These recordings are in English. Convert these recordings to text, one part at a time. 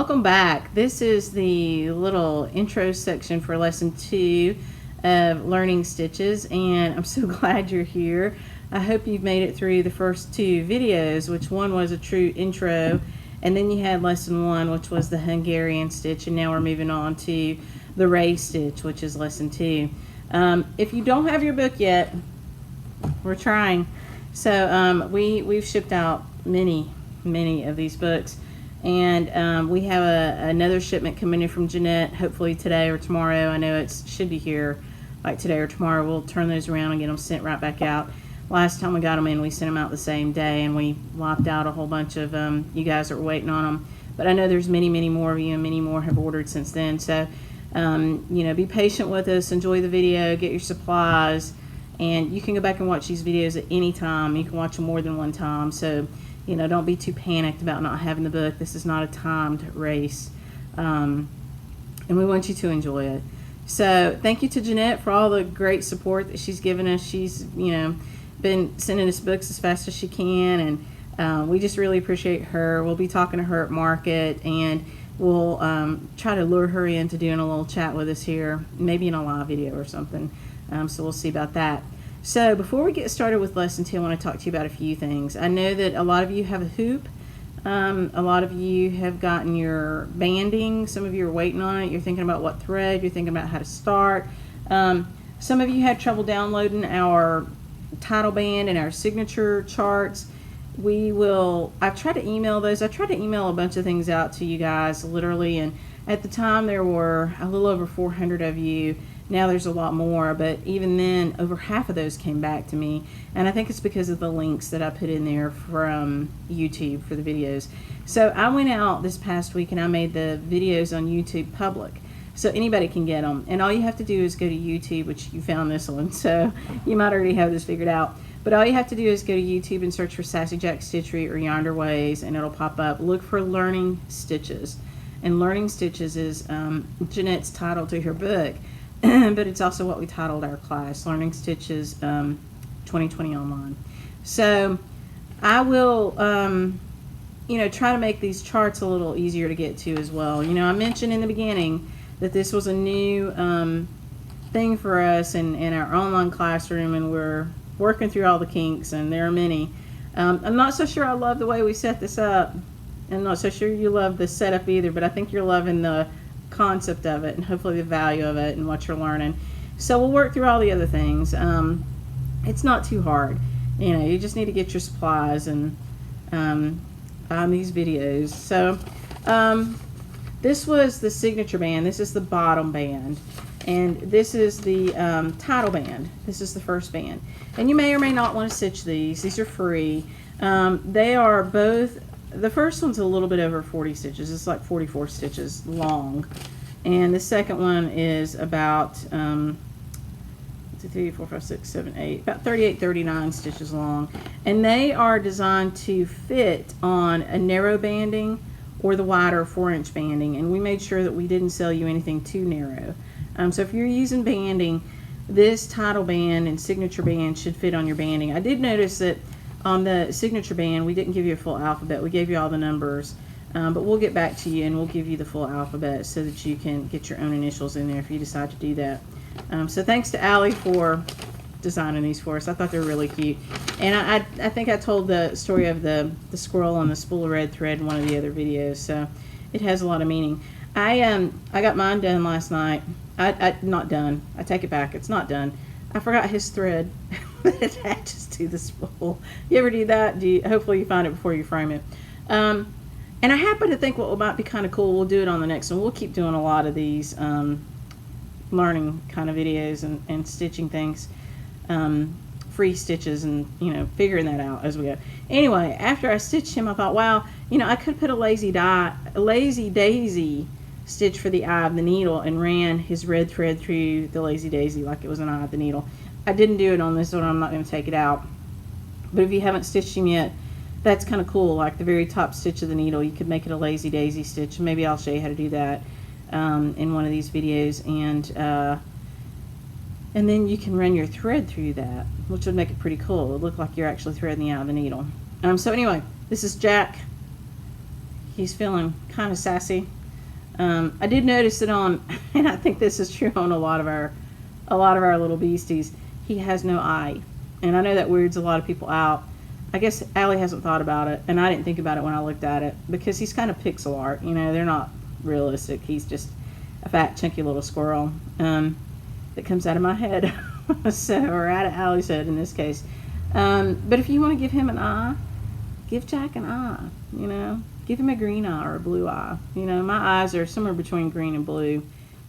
Welcome back. This is the little intro section for lesson 2 of learning stitches, and I'm so glad you're here. I hope you've made it through the first 2 videos, which one was a true intro, and then you had lesson 1, which was the Hungarian stitch, and now we're moving on to the raised stitch, which is lesson 2. If you don't have your book yet, we're trying. So we've shipped out many of these books, and we have another shipment coming in from Jeanette, hopefully today or tomorrow. I know it should be here like today or tomorrow. We'll turn those around and get them sent right back out. Last time we got them in, we sent them out the same day, and we lopped out a whole bunch of you guys that were waiting on them. But I know there's many more of you, and many more have ordered since then. So you know, be patient with us, enjoy the video, get your supplies, and you can go back and watch these videos at any time. You can watch them more than one time. So you know, don't be too panicked about not having the book. This is not a timed race, and we want you to enjoy it. So thank you to Jeanette for all the great support that she's given us. She's, you know, been sending us books as fast as she can, and we just really appreciate her. We'll be talking to her at market, and we'll try to lure her into doing a little chat with us here, maybe in a live video or something. So we'll see about that. So before we get started with lesson 2, I want to talk to you about a few things. I know that a lot of you have a hoop. A lot of you have gotten your banding. Some of you are waiting on it. You're thinking about what thread. You're thinking about how to start. Some of you had trouble downloading our title band and our signature charts. I tried to email those. I tried to email a bunch of things out to you guys, literally, and at the time there were a little over 400 of you. Now there's a lot more, but even then, over half of those came back to me, and I think it's because of the links that I put in there from YouTube for the videos. So I went out this past week and I made the videos on YouTube public, so anybody can get them. And all you have to do is go to YouTube, which you found this one, so you might already have this figured out. But all you have to do is go to YouTube and search for Sassy Jack Stitchery or Yonder Ways, and it'll pop up. Look for Learning Stitches, and Learning Stitches is Jeanette's title to her book. But it's also what we titled our class, Learning Stitches 2020 Online. So I will, you know, try to make these charts a little easier to get to as well. You know, I mentioned in the beginning that this was a new thing for us in our online classroom, and we're working through all the kinks, and there are many. I'm not so sure I love the way we set this up. I'm not so sure you love the setup either, but I think you're loving the concept of it and hopefully the value of it and what you're learning. So we'll work through all the other things. It's not too hard. You know, you just need to get your supplies and find these videos. So this was the signature band. This is the bottom band, and this is the title band. This is the first band, and you may or may not want to stitch these. These are free. They are both. The first one's a little bit over 40 stitches. It's like 44 stitches long. And the second one is about 1, 2, 3, 4, 5, 6, 7, 8, about 38, 39 stitches long. And they are designed to fit on a narrow banding or the wider 4-inch banding. And we made sure that we didn't sell you anything too narrow. So if you're using banding, this title band and signature band should fit on your banding. I did notice that on the signature band, we didn't give you a full alphabet. We gave you all the numbers, but we'll get back to you and we'll give you the full alphabet so that you can get your own initials in there if you decide to do that. So thanks to Allie for designing these for us. I thought they were really cute. And I think I told the story of the squirrel on the spool of red thread in one of the other videos, so it has a lot of meaning. I got mine done last night. Not done. I take it back. It's not done. I forgot his thread that attaches to the spool. You ever do that? Hopefully you find it before you frame it. And I happen to think what might be kind of cool, we'll do it on the next one. We'll keep doing a lot of these learning kind of videos and stitching things, free stitches, and you know, figuring that out as we go. Anyway, after I stitched him, I thought, wow, you know, I could put a lazy daisy stitch for the eye of the needle and ran his red thread through the lazy daisy like it was an eye of the needle. I didn't do it on this one. I'm not going to take it out. But if you haven't stitched him yet, that's kind of cool. Like the very top stitch of the needle, you could make it a lazy daisy stitch. Maybe I'll show you how to do that in one of these videos. And then you can run your thread through that, which would make it pretty cool. It would look like you're actually threading the eye of the needle. So anyway, this is Jack. he's feeling kind of sassy. I did notice it on, and I think this is true on a lot of our little beasties. He has no eye, and I know that weirds a lot of people out. I guess Allie hasn't thought about it, and I didn't think about it when I looked at it, because he's kind of pixel art. You know, they're not realistic. He's just a fat, chunky little squirrel that comes out of my head, or out of Allie's head in this case. But if you want to give him an eye, give Jack an eye. You know, give him a green eye or a blue eye. You know, my eyes are somewhere between green and blue.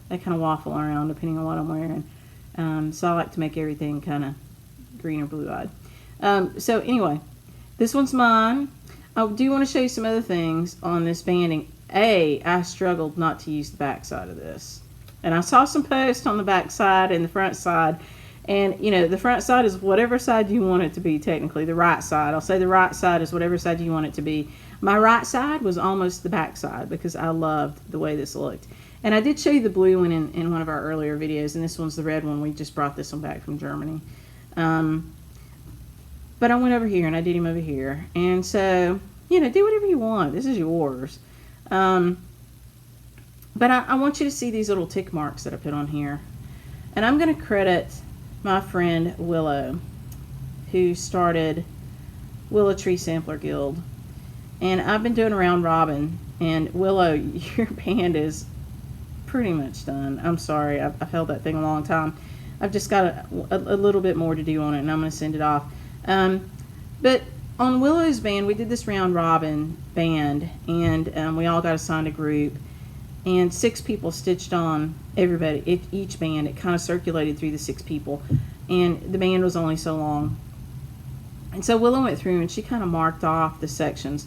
They kind of waffle around depending on what I'm wearing. So I like to make everything kind of green or blue-eyed. So anyway, this one's mine. I do want to show you some other things on this banding. I struggled not to use the back side of this. And I saw some posts on the back side and the front side. And, you know, the front side is whatever side you want it to be, technically. The right side. I'll say the right side is whatever side you want it to be. My right side was almost the back side because I loved the way this looked. And I did show you the blue one in one of our earlier videos. And this one's the red one. We just brought this one back from Germany. But I went over here and I did him over here. And so, you know, do whatever you want. This is yours. But I want you to see these little tick marks that I put on here. And I'm going to credit my friend Willow, who started Willow Tree Sampler Guild. And I've been doing a round robin. And Willow, your band is pretty much done. I'm sorry. I've held that thing a long time. I've just got a little bit more to do on it, and I'm going to send it off. But on Willow's band, we did this round robin band, and we all got assigned a group, and 6 people stitched on everybody, each band. It kind of circulated through the 6 people, and the band was only so long. And so Willow went through and she kind of marked off the sections,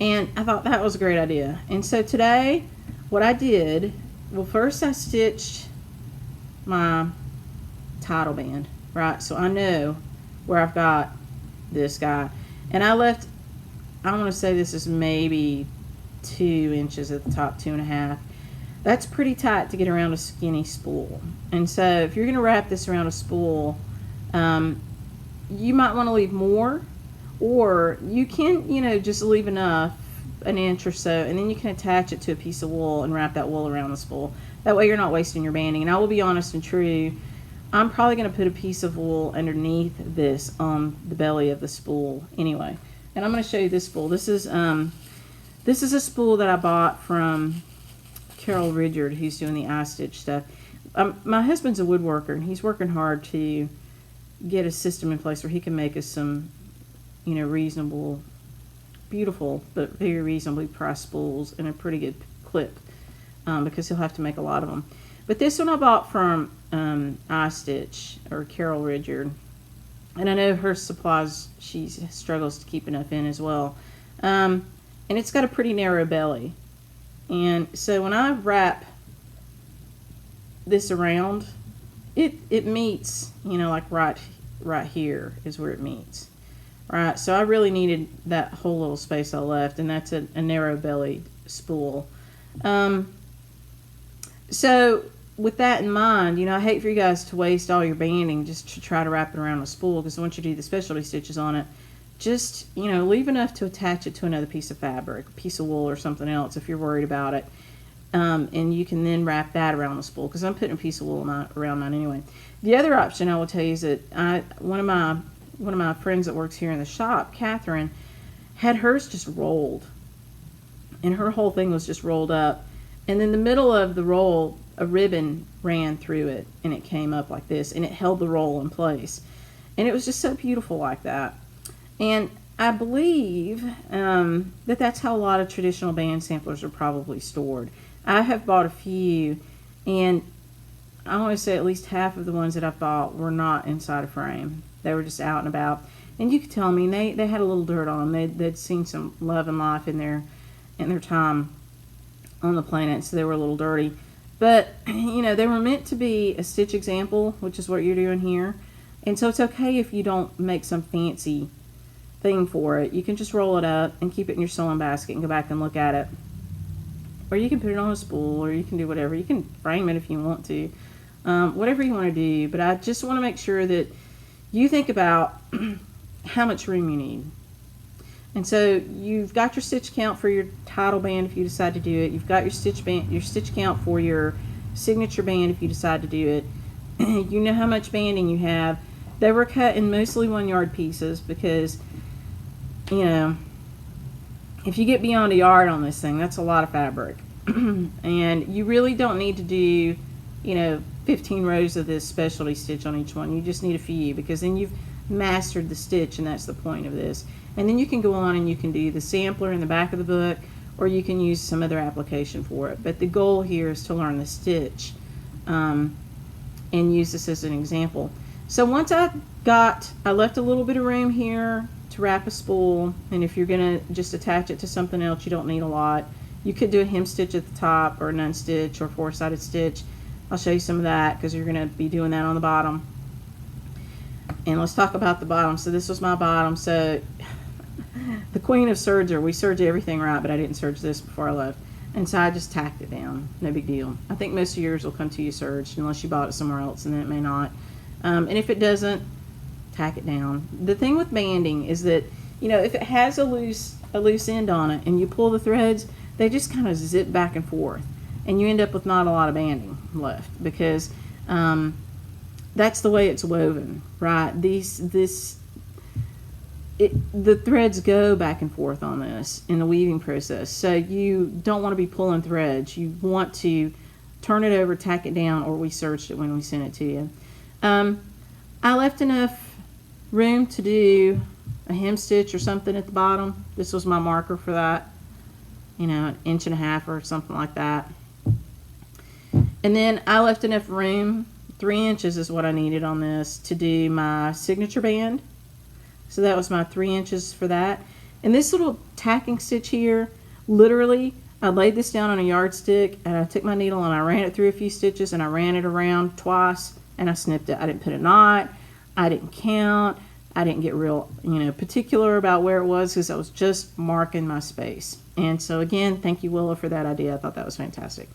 and I thought that was a great idea. And so today, what I did, well, first I stitched my title band, right? So I know where I've got this guy, and I left, I want to say this is maybe 2 inches at the top, 2.5. That's pretty tight to get around a skinny spool. And so if you're going to wrap this around a spool, you might want to leave more, or you can, you know, just leave enough, an inch or so, and then you can attach it to a piece of wool and wrap that wool around the spool. That way you're not wasting your banding. And I will be honest and true, I'm probably going to put a piece of wool underneath this on the belly of the spool anyway. And I'm going to show you this spool. This is a spool that I bought from Carol Ridyard, who's doing the I-stitch stuff. My husband's a woodworker, and he's working hard to get a system in place where he can make us some, you know, reasonable, beautiful, but very reasonably priced spools and a pretty good clip, because he'll have to make a lot of them. But this one I bought from I-stitch, or Carol Ridyard, and I know her supplies, she struggles to keep enough in as well. And it's got a pretty narrow belly. And so when I wrap this around, it meets, you know, like right here is where it meets. Right, so I really needed that whole little space I left, and that's a narrow belly spool. So with that in mind, you know, I hate for you guys to waste all your banding just to try to wrap it around a spool, because once you do the specialty stitches on it, just, you know, leave enough to attach it to another piece of fabric, a piece of wool or something else if you're worried about it. And you can then wrap that around the spool, because I'm putting a piece of wool around mine anyway. The other option I will tell you is that one of my friends that works here in the shop, Catherine, had hers just rolled. And her whole thing was just rolled up. And in the middle of the roll, a ribbon ran through it, and it came up like this, and it held the roll in place. And it was just so beautiful like that. And I believe that that's how a lot of traditional band samplers are probably stored. I have bought a few, and I want to say at least half of the ones that I bought were not inside a frame. They were just out and about. And you could tell, I mean, they had a little dirt on them. They'd seen some love and life in their time on the planet, so they were a little dirty. But, you know, they were meant to be a stitch example, which is what you're doing here. And so it's okay if you don't make some fancy thing for it. You can just roll it up and keep it in your sewing basket and go back and look at it. Or you can put it on a spool, or you can do whatever. You can frame it if you want to. Whatever you want to do. But I just want to make sure that you think about how much room you need. And so you've got your stitch count for your title band if you decide to do it. You've got your stitch count for your signature band if you decide to do it. You know how much banding you have. They were cut in mostly 1 yard pieces because, you know, if you get beyond a yard on this thing, that's a lot of fabric. And you really don't need to do, you know, 15 rows of this specialty stitch on each one. You just need a few, because then you've mastered the stitch, and that's the point of this. And then you can go on and you can do the sampler in the back of the book, or you can use some other application for it. But the goal here is to learn the stitch and use this as an example. So once I left a little bit of room here to wrap a spool, and if you're going to just attach it to something else, you don't need a lot. You could do a hem stitch at the top, or a nun stitch, or 4-sided stitch. I'll show you some of that because you're going to be doing that on the bottom. And let's talk about the bottom. So this was my bottom. So the queen of serger, we serged everything right, but I didn't serge this before I left. And so I just tacked it down. No big deal. I think most of yours will come to you serged unless you bought it somewhere else, and then it may not. And if it doesn't, tack it down. The thing with banding is that, you know, if it has a loose end on it and you pull the threads, they just kind of zip back and forth, and you end up with not a lot of banding left, because that's the way it's woven, right? The threads go back and forth on this in the weaving process, so you don't want to be pulling threads. You want to turn it over, tack it down, or we serged it when we sent it to you. I left enough room to do a hem stitch or something at the bottom. This was my marker for that, you know, 1.5 inches or something like that. And then I left enough room, 3 inches is what I needed on this, to do my signature band. So that was my 3 inches for that. And this little tacking stitch here, literally, I laid this down on a yardstick, and I took my needle and I ran it through a few stitches, and I ran it around twice, and I snipped it. I didn't put a knot, I didn't count, I didn't get real, you know, particular about where it was, because I was just marking my space. And so again, thank you, Willow, for that idea. I thought that was fantastic.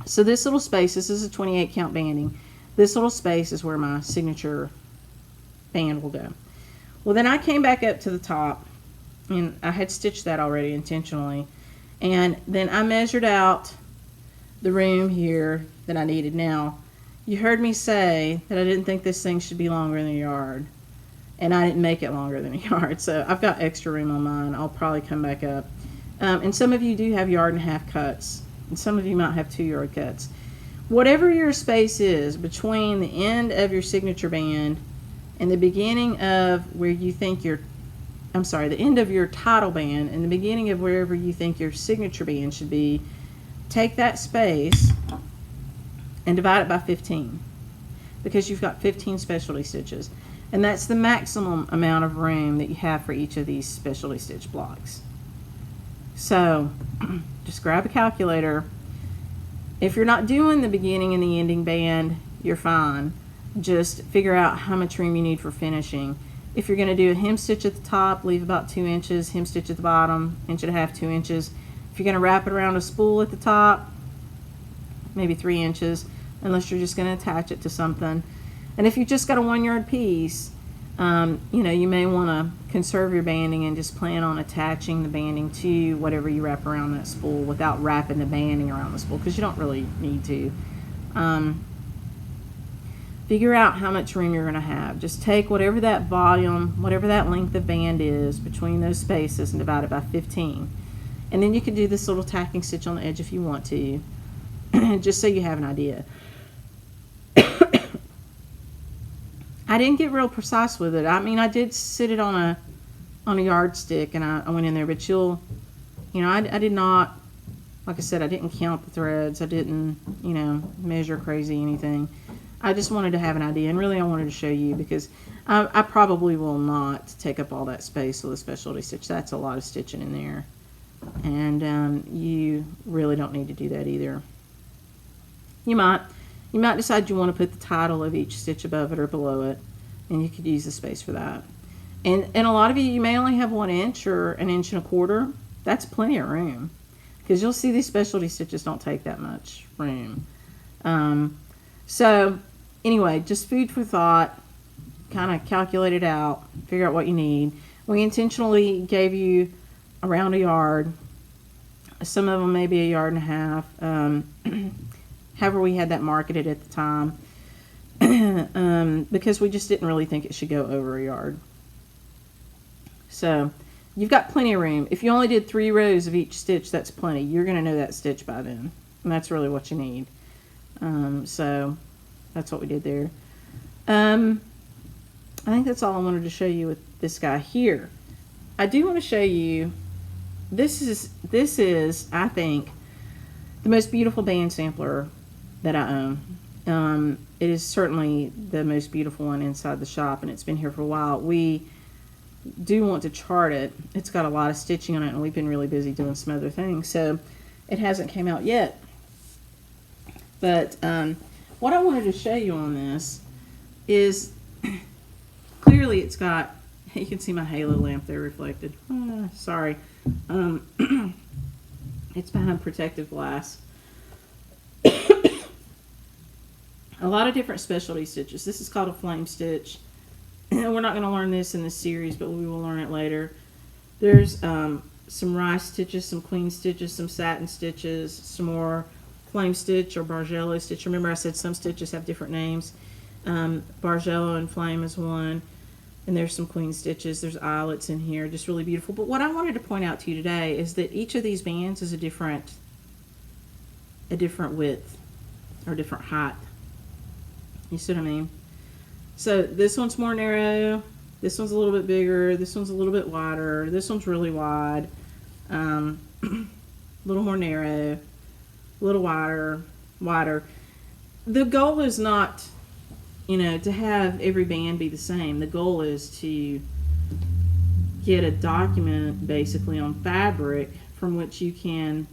So this little space, this is a 28 count banding. This little space is where my signature band will go. Well, then I came back up to the top, and I had stitched that already intentionally. And then I measured out the room here that I needed. Now, you heard me say that I didn't think this thing should be longer than a yard, and I didn't make it longer than a yard, so I've got extra room on mine. I'll probably come back up. And some of you do have 1.5 yard cuts, and some of you might have 2 yard cuts. Whatever your space is between the end of your signature band and the beginning of where you think the end of your title band and the beginning of wherever you think your signature band should be, take that space and divide it by 15, because you've got 15 specialty stitches, and that's the maximum amount of room that you have for each of these specialty stitch blocks. So just grab a calculator. If you're not doing the beginning and the ending band, you're fine. Just figure out how much room you need for finishing. If you're going to do a hem stitch at the top, leave about 2 inches, hem stitch at the bottom, 1.5 inches, 2 inches. If you're going to wrap it around a spool at the top, maybe 3 inches, unless you're just going to attach it to something. And if you've just got a 1 yard piece, you know, you may want to conserve your banding and just plan on attaching the banding to whatever you wrap around that spool without wrapping the banding around the spool, because you don't really need to. Figure out how much room you're going to have. Just take whatever that volume, whatever that length of band is between those spaces, and divide it by 15. And then you can do this little tacking stitch on the edge if you want to, just so you have an idea. I didn't get real precise with it. I mean, I did sit it on a yardstick, and I went in there, but I did not, like I said, I didn't count the threads. I didn't, you know, measure crazy anything. I just wanted to have an idea, and really I wanted to show you, because I probably will not take up all that space with a specialty stitch. That's a lot of stitching in there, and you really don't need to do that either. You might decide you want to put the title of each stitch above it or below it, and you could use the space for that. And a lot of you may only have 1 inch or 1.25 inches. That's plenty of room, because you'll see these specialty stitches don't take that much room. So anyway, just food for thought. Kind of calculate it out, figure out what you need. We intentionally gave you around a yard. Some of them maybe a yard and a half. However, we had that marketed at the time. Because we just didn't really think it should go over a yard. So you've got plenty of room. If you only did 3 rows of each stitch, that's plenty. You're going to know that stitch by then. And that's really what you need. So that's what we did there. I think that's all I wanted to show you with this guy here. I do want to show you, this is I think the most beautiful band sampler that I own. It is certainly the most beautiful one inside the shop, and it's been here for a while. We do want to chart it. It's got a lot of stitching on it, and we've been really busy doing some other things, so it hasn't came out yet. But what I wanted to show you on this is clearly it's got, you can see my halo lamp there reflected. Sorry. It's behind protective glass. A lot of different specialty stitches. This is called a flame stitch. We're not going to learn this in this series, but we will learn it later. There's some rice stitches, some queen stitches, some satin stitches, some more flame stitch or bargello stitch. Remember I said some stitches have different names. Bargello and flame is one. And there's some queen stitches. There's eyelets in here. Just really beautiful. But what I wanted to point out to you today is that each of these bands is a different width or different height. You see what I mean? So this one's more narrow. This one's a little bit bigger. This one's a little bit wider. This one's really wide. A little more narrow. A little wider. The goal is not, to have every band be the same. The goal is to get a document basically on fabric from which you can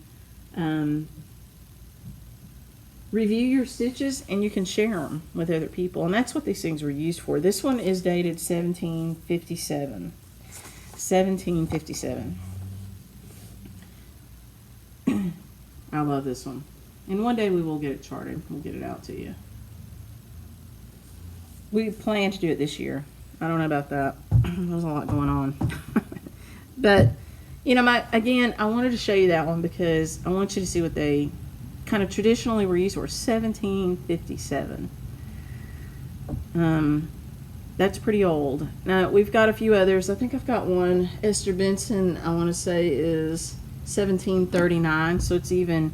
review your stitches and you can share them with other people. And that's what these things were used for. This one is dated 1757. 1757. I love this one. And one day we will get it charted. We'll get it out to you. We plan to do it this year. I don't know about that. There's a lot going on. But, again, I wanted to show you that one because I want you to see what they kind of traditionally were used for. 1757. That's pretty old. Now, we've got a few others. I think I've got one. Esther Benson, I want to say, is 1739. So it's even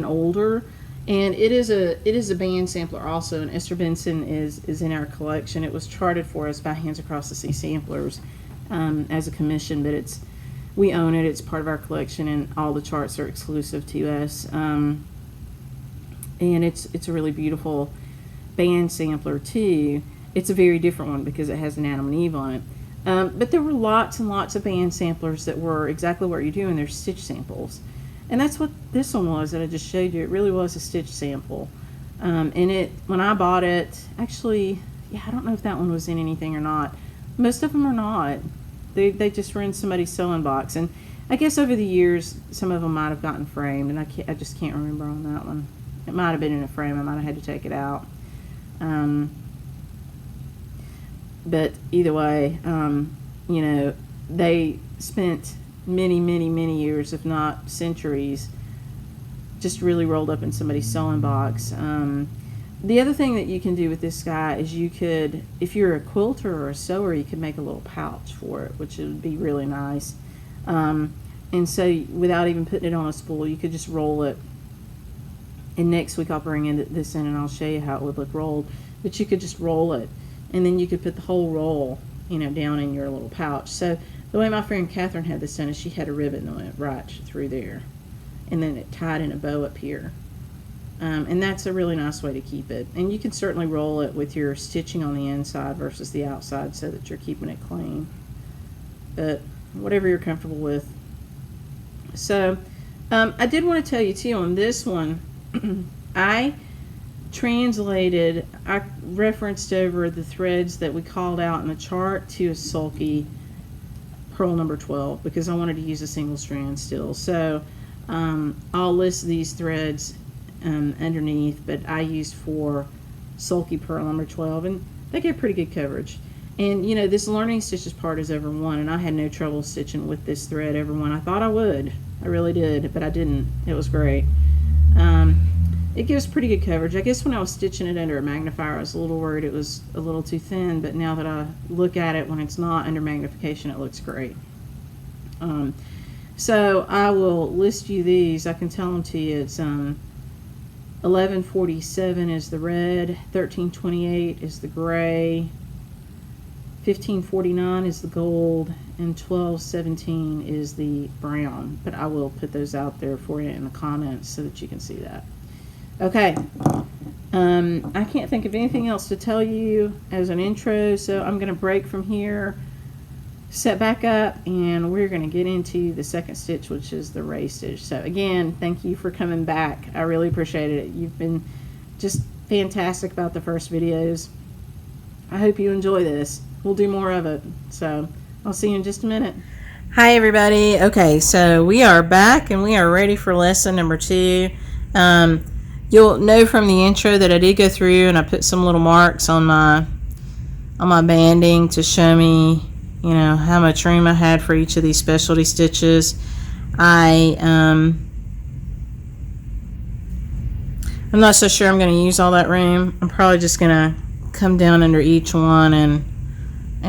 older. And it is a band sampler also, and Esther Benson is in our collection. It was charted for us by Hands Across the Sea Samplers as a commission, but we own it. It's part of our collection, and all the charts are exclusive to us. And it's a really beautiful band sampler too. It's a very different one because it has an Adam and Eve on it. But there were lots and lots of band samplers that were exactly what you're doing. They're stitch samples. And that's what this one was that I just showed you. It really was a stitch sample. And when I bought it, actually, I don't know if that one was in anything or not. Most of them are not. They just were in somebody's sewing box. And I guess over the years, some of them might have gotten framed, and I just can't remember on that one. It might have been in a frame. I might have had to take it out. But either way, they spent many years, if not centuries, just really rolled up in somebody's sewing box. The other thing that you can do with this guy is you could, if you're a quilter or a sewer, you could make a little pouch for it, which would be really nice. And so without even putting it on a spool, you could just roll it. And next week I'll bring this in and I'll show you how it would look rolled. But you could just roll it, and then you could put the whole roll, down in your little pouch. So the way my friend Catherine had this done is she had a ribbon that went right through there, and then it tied in a bow up here. And that's a really nice way to keep it. And you can certainly roll it with your stitching on the inside versus the outside so that you're keeping it clean. But whatever you're comfortable with. So I did want to tell you too on this one, I referenced over the threads that we called out in the chart to a sulky pearl number 12 because I wanted to use a single strand still. So I'll list these threads underneath, but I used for sulky pearl number 12, and they get pretty good coverage. And you know, this learning stitches part is over 1, and I had no trouble stitching with this thread over 1. I thought I would. I really did, but I didn't. It was great. It gives pretty good coverage. I guess when I was stitching it under a magnifier, I was a little worried it was a little too thin, but now that I look at it when it's not under magnification, it looks great. So I will list you these. I can tell them to you. It's 1147 is the red, 1328 is the gray, 1549 is the gold, and 1217 is the brown. But I will put those out there for you in the comments so that you can see that. Okay, I can't think of anything else to tell you as an intro, so I'm going to break from here, set back up, and we're going to get into the second stitch, which is the ray stitch. So again, thank you for coming back. I really appreciate it. You've been just fantastic about the first videos. I hope you enjoy this. We'll do more of it. So I'll see you in just a minute. Hi everybody. Okay, so we are back and we are ready for lesson number 2. You'll know from the intro that I did go through and I put some little marks on my banding to show me, you know, how much room I had for each of these specialty stitches. I'm not so sure I'm going to use all that room. I'm probably just going to come down under each one and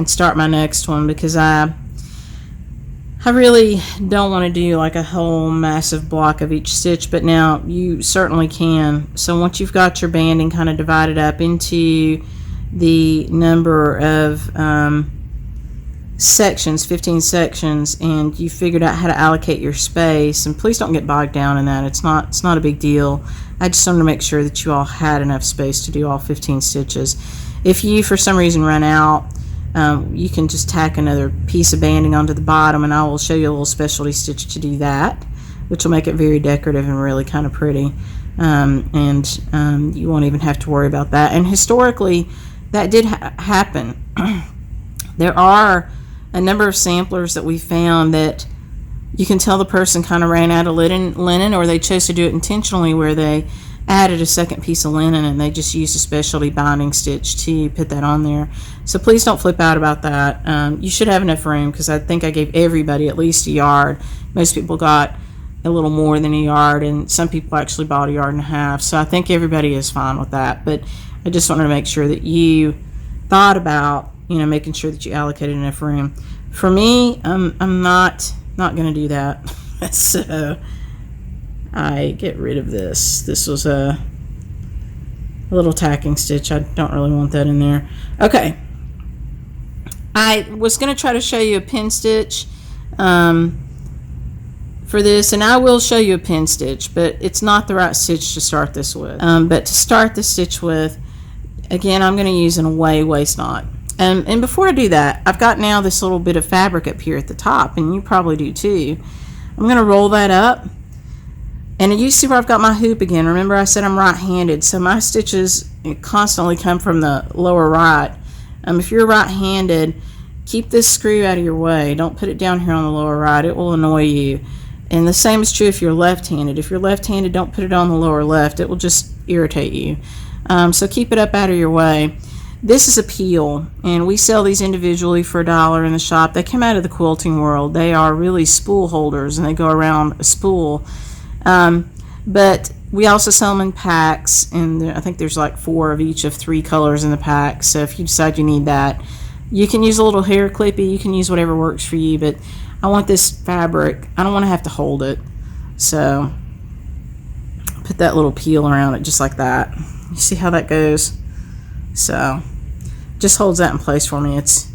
start my next one, because I really don't want to do like a whole massive block of each stitch, but now you certainly can. So once you've got your banding kind of divided up into the number of sections, 15 sections, and you figured out how to allocate your space, and please don't get bogged down in that. It's not a big deal. I just wanted to make sure that you all had enough space to do all 15 stitches. If you for some reason run out, you can just tack another piece of banding onto the bottom, and I will show you a little specialty stitch to do that, which will make it very decorative and really kind of pretty. You won't even have to worry about that. And historically, that did happen. There are a number of samplers that we found that you can tell the person kind of ran out of linen, or they chose to do it intentionally where they added a second piece of linen and they just used a specialty binding stitch to put that on there. So please don't flip out about that. You should have enough room, because I think I gave everybody at least a yard. Most people got a little more than a yard, and some people actually bought a yard and a half. So I think everybody is fine with that. But I just wanted to make sure that you thought about, you know, making sure that you allocated enough room. For me, I'm not going to do that. So I get rid of this. This was a little tacking stitch. I don't really want that in there. Okay. I was going to try to show you a pin stitch for this, and I will show you a pin stitch, but it's not the right stitch to start this with. But to start the stitch with, again, I'm going to use an away waist knot. And before I do that, I've got now this little bit of fabric up here at the top, and you probably do too. I'm going to roll that up. And you see where I've got my hoop again. Remember I said I'm right-handed, so my stitches constantly come from the lower right. If you're right-handed, keep this screw out of your way. Don't put it down here on the lower right. It will annoy you. And the same is true if you're left-handed. If you're left-handed, don't put it on the lower left. It will just irritate you. So keep it up out of your way. This is a peel, and we sell these individually for $1 in the shop. They come out of the quilting world. They are really spool holders, and they go around a spool. But we also sell them in packs, and I think there's like 4 of each of 3 colors in the pack. So if you decide you need that, you can use a little hair clippy. You can use whatever works for you, but I want this fabric. I don't want to have to hold it. So put that little peel around it just like that. You see how that goes? So just holds that in place for me. It's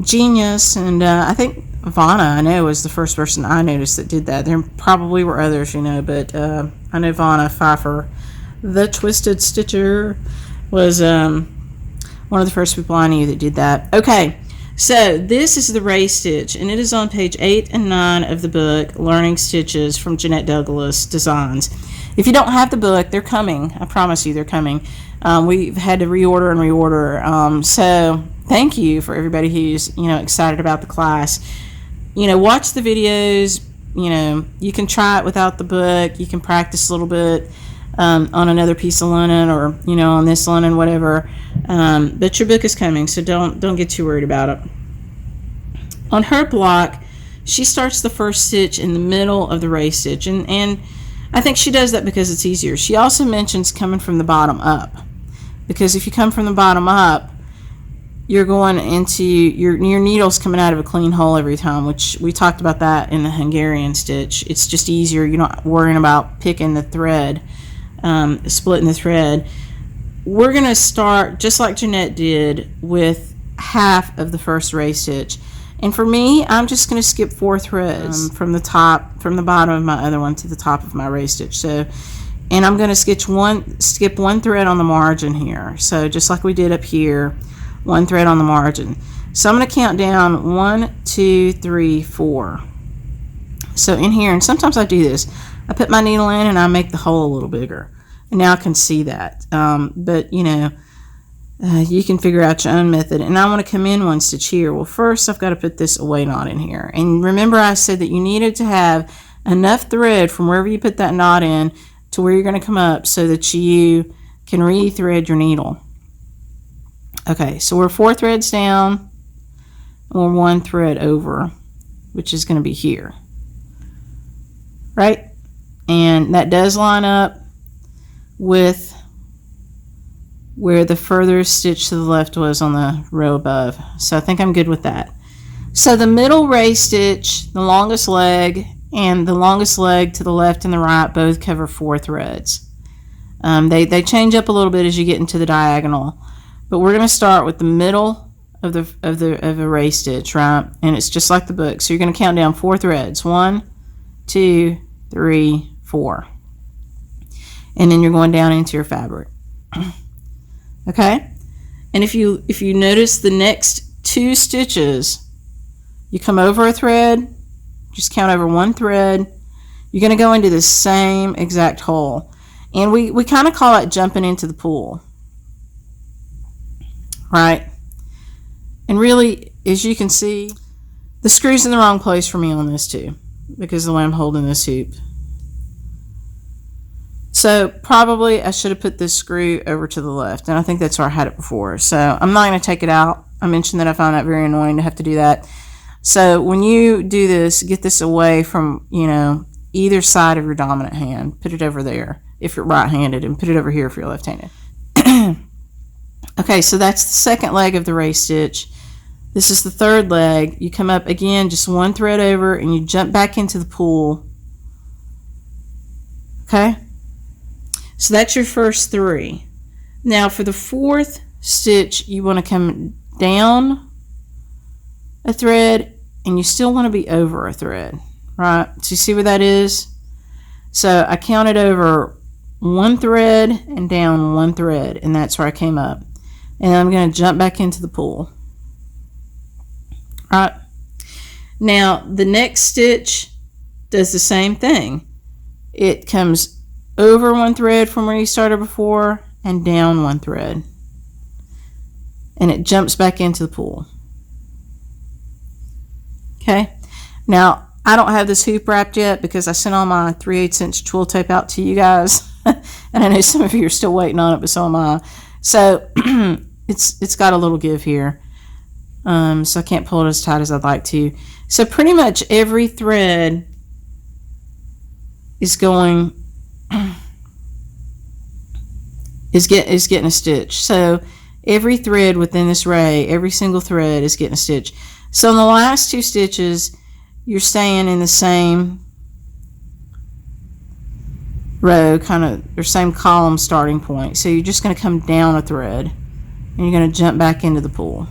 genius. And I think Vanna, I know, was the first person I noticed that did that. There probably were others, you know, but I know Vanna Pfeiffer, the Twisted Stitcher, was one of the first people I knew that did that. Okay, so this is the ray stitch, and it is on page 8 and 9 of the book, Learning Stitches from Jeanette Douglas Designs. If you don't have the book, they're coming. I promise you they're coming. We've had to reorder and reorder. So thank you for everybody who's, you know, excited about the class. You know, watch the videos. You know, you can try it without the book. You can practice a little bit. on another piece of linen, or on this linen, whatever. But your book is coming, so don't get too worried about it. On her block, she starts the first stitch in the middle of the raised stitch, and I think she does that because it's easier. She also mentions coming from the bottom up, because if you come from the bottom up, you're going into your needle's coming out of a clean hole every time, which we talked about that in the Hungarian stitch. It's just easier. You're not worrying about picking the thread, splitting the thread. We're going to start, just like Jeanette did, with half of the first raised stitch. And for me, I'm just going to skip 4 threads from the bottom of my other one to the top of my raised stitch. So, and I'm going to skip one thread on the margin here. So just like we did up here, 1 thread on the margin. So I'm going to count down 1, 2, 3, 4. So in here, and sometimes I do this, I put my needle in and I make the hole a little bigger. And now I can see that. But you can figure out your own method. And I want to come in 1 stitch here. Well, first I've got to put this away knot in here. And remember, I said that you needed to have enough thread from wherever you put that knot in to where you're going to come up so that you can re-thread your needle. Okay, so we're 4 threads down, and we're 1 thread over, which is going to be here, right? And that does line up with where the furthest stitch to the left was on the row above. So I think I'm good with that. So the middle raised stitch, the longest leg, and the longest leg to the left and the right both cover 4 threads. They change up a little bit as you get into the diagonal. But we're going to start with the middle of the raised stitch, right? And it's just like the book. So you're going to count down 4 threads. 1, 2, 3, 4. And then you're going down into your fabric. Okay? And if you notice the next 2 stitches, you come over a thread, just count over 1 thread. You're going to go into the same exact hole. And we kind of call it jumping into the pool. Right? And really, as you can see, the screw's in the wrong place for me on this too, because of the way I'm holding this hoop. So probably I should have put this screw over to the left, and I think that's where I had it before. So I'm not going to take it out. I mentioned that I found that very annoying to have to do that. So when you do this, get this away from, either side of your dominant hand. Put it over there if you're right-handed, and put it over here if you're left-handed. Okay, so that's the second leg of the raised stitch. This is the third leg. You come up again, just 1 thread over, and you jump back into the pool. Okay? So that's your first 3. Now for the 4th stitch, you want to come down a thread, and you still want to be over a thread, right? So you see where that is? So I counted over 1 thread and down 1 thread, and that's where I came up. And I'm going to jump back into the pool. All right. Now the next stitch does the same thing. It comes over 1 thread from where you started before and down 1 thread. And it jumps back into the pool. Okay. Now I don't have this hoop wrapped yet because I sent all my 3/8 inch twill tape out to you guys. And I know some of you are still waiting on it, but so am I. So it's got a little give here. So I can't pull it as tight as I'd like to. So pretty much every thread is going is getting a stitch. So every thread within this array, every single thread is getting a stitch. So in the last 2 stitches, you're staying in the same row, or same column starting point. So you're just going to come down a thread, and you're going to jump back into the pool.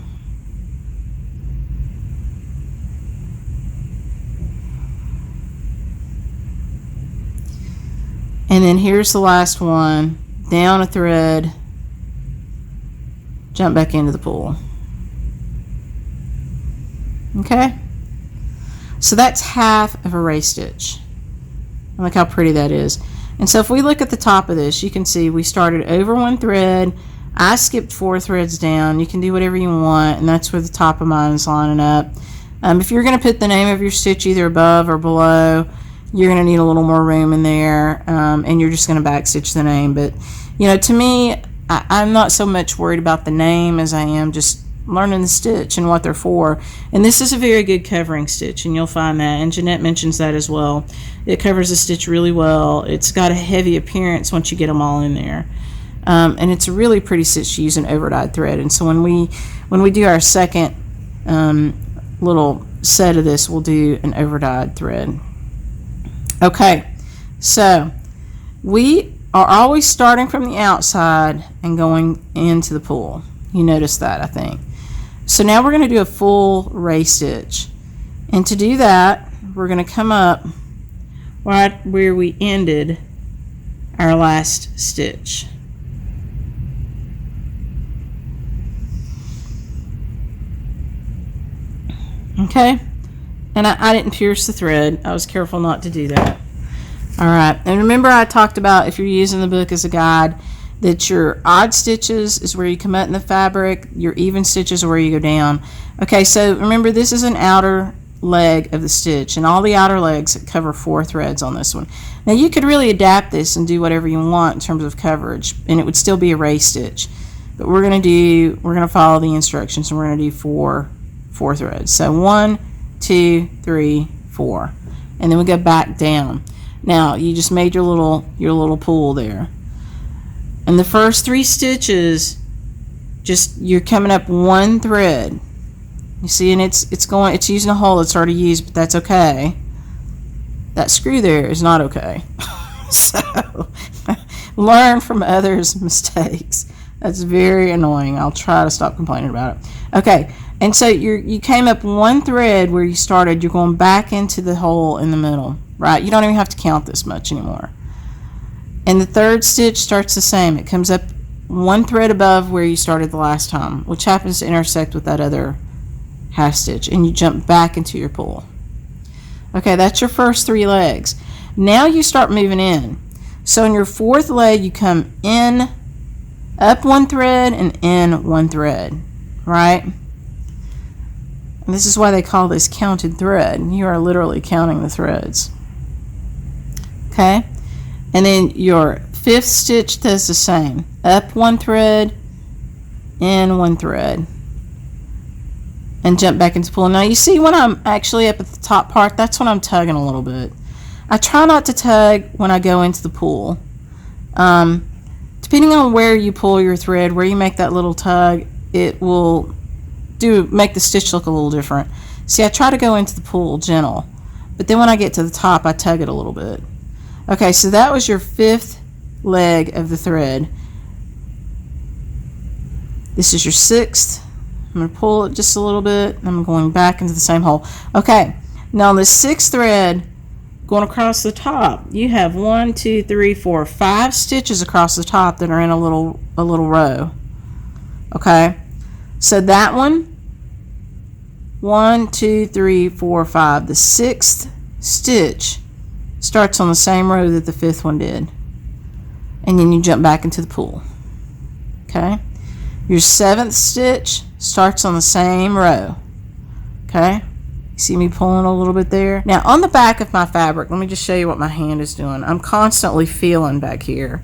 And then here's the last one, down a thread, jump back into the pool. Okay? So that's half of a raised stitch. And look how pretty that is. And so if we look at the top of this, you can see we started over 1 thread. I skipped 4 threads down. You can do whatever you want, and that's where the top of mine is lining up. If you're going to put the name of your stitch either above or below, you're going to need a little more room in there, and you're just going to back stitch the name. But you know, to me, I'm not so much worried about the name as I am just learning the stitch and what they're for. And this is a very good covering stitch, and you'll find that, and Jeanette mentions that as well. It covers the stitch really well. It's got a heavy appearance once you get them all in there, and it's a really pretty stitch to use an over-dyed thread. And so when we do our second little set of this, we'll do an over-dyed thread. Okay, so we are always starting from the outside and going into the pool. You notice that, I think. So now we're going to do a full ray stitch, and to do that we're going to come up right where we ended our last stitch. Okay, and I didn't pierce the thread. I was careful not to do that. Alright, and remember I talked about, if you're using the book as a guide, that your odd stitches is where you come out in the fabric, your even stitches are where you go down. Okay, so remember this is an outer leg of the stitch, and all the outer legs cover 4 threads on this one. Now you could really adapt this and do whatever you want in terms of coverage, and it would still be a ray stitch. But we're going to follow the instructions, and we're going to do four threads. So 1, 2, 3, 4, and then we go back down. Now you just made your little pool there. And the first 3 stitches, just you're coming up 1 thread. You see, and it's using a hole that's already used, but that's okay. That screw there is not okay. So learn from others' mistakes. That's very annoying. I'll try to stop complaining about it. Okay, and so you came up 1 thread where you started. You're going back into the hole in the middle, right? You don't even have to count this much anymore. And the 3rd stitch starts the same. It comes up 1 thread above where you started the last time, which happens to intersect with that other half stitch, and you jump back into your pool. Okay, that's your first 3 legs. Now you start moving in. So in your 4th leg, you come in, up 1 thread, and in 1 thread, right? And this is why they call this counted thread. You are literally counting the threads. Okay? And then your 5th stitch does the same. Up 1 thread, in 1 thread, and jump back into the pool. Now you see when I'm actually up at the top part, that's when I'm tugging a little bit. I try not to tug when I go into the pool. Depending on where you pull your thread, where you make that little tug, it will make the stitch look a little different. See, I try to go into the pool gentle, but then when I get to the top, I tug it a little bit. Okay, so that was your 5th leg of the thread. This is your 6th. I'm going to pull it just a little bit, and I'm going back into the same hole. Okay, now on the 6th thread, going across the top, you have 1, 2, 3, 4, 5 stitches across the top that are in a little row. Okay, so that one, 1, 2, 3, 4, 5. The 6th stitch starts on the same row that the 5th one did, and then you jump back into the pool. Okay, your 7th stitch starts on the same row. Okay, you see me pulling a little bit there. Now on the back of my fabric, let me just show you what my hand is doing. I'm constantly feeling back here.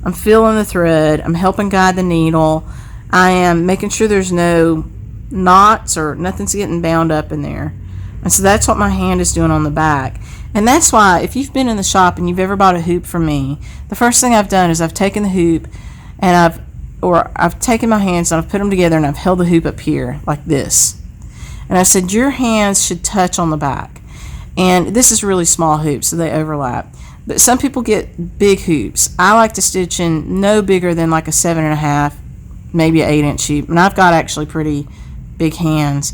I'm feeling the thread. I'm helping guide the needle. I am making sure there's no knots or nothing's getting bound up in there. And so that's what my hand is doing on the back. And that's why, if you've been in the shop and you've ever bought a hoop from me, the first thing I've done is I've taken the hoop and I've taken my hands and I've put them together and I've held the hoop up here like this. And I said, your hands should touch on the back. And this is really small hoops, so they overlap. But some people get big hoops. I like to stitch in no bigger than like a 7.5, maybe an 8-inch hoop. And I've got actually pretty big hands.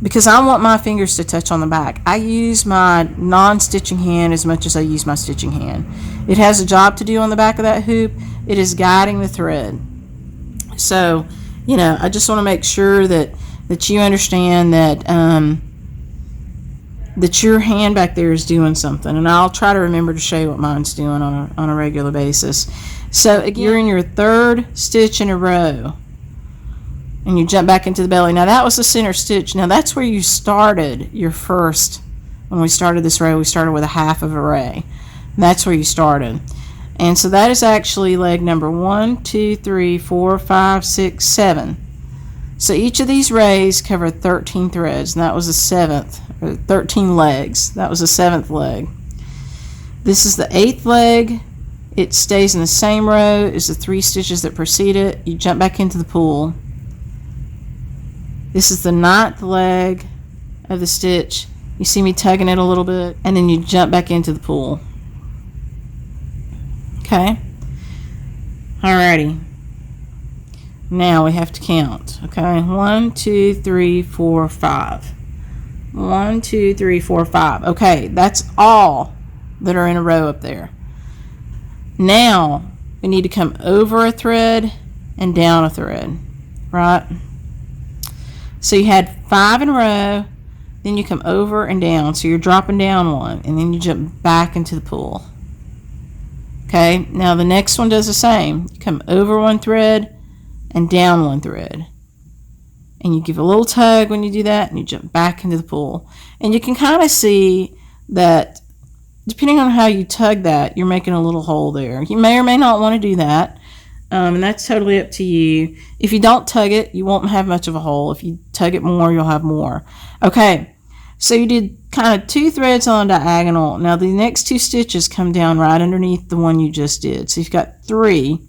Because I want my fingers to touch on the back. I use my non-stitching hand as much as I use my stitching hand. It has a job to do on the back of that hoop. It is guiding the thread. So, you know, I just want to make sure that you understand that that your hand back there is doing something. And I'll try to remember to show you what mine's doing on a regular basis. So again, you're in your 3rd stitch in a row, and you jump back into the belly. Now that was the center stitch. Now that's where you started your first When we started this row, we started with a half of a ray. And that's where you started. And so that is actually leg number 1, 2, 3, 4, 5, 6, 7. So each of these rays covered 13 threads, and that was the 7th, or 13 legs. That was the 7th leg. This is the 8th leg. It stays in the same row as the 3 stitches that precede it. You jump back into the pool. This is the 9th leg of the stitch. You see me tugging it a little bit, and then you jump back into the pool. Okay? Alrighty. Now we have to count. Okay? 1, 2, 3, 4, 5. 1, 2, 3, 4, 5. Okay, that's all that are in a row up there. Now we need to come over a thread and down a thread. Right? So you had 5 in a row, then you come over and down. So you're dropping down 1, and then you jump back into the pool. Okay, now the next one does the same. You come over 1 thread and down 1 thread. And you give a little tug when you do that, and you jump back into the pool. And you can kind of see that depending on how you tug that, you're making a little hole there. You may or may not want to do that, and that's totally up to you. If you don't tug it, you won't have much of a hole. If you tug it more, you'll have more. Okay, so you did kind of 2 threads on a diagonal. Now the next 2 stitches come down right underneath the one you just did. So you've got 3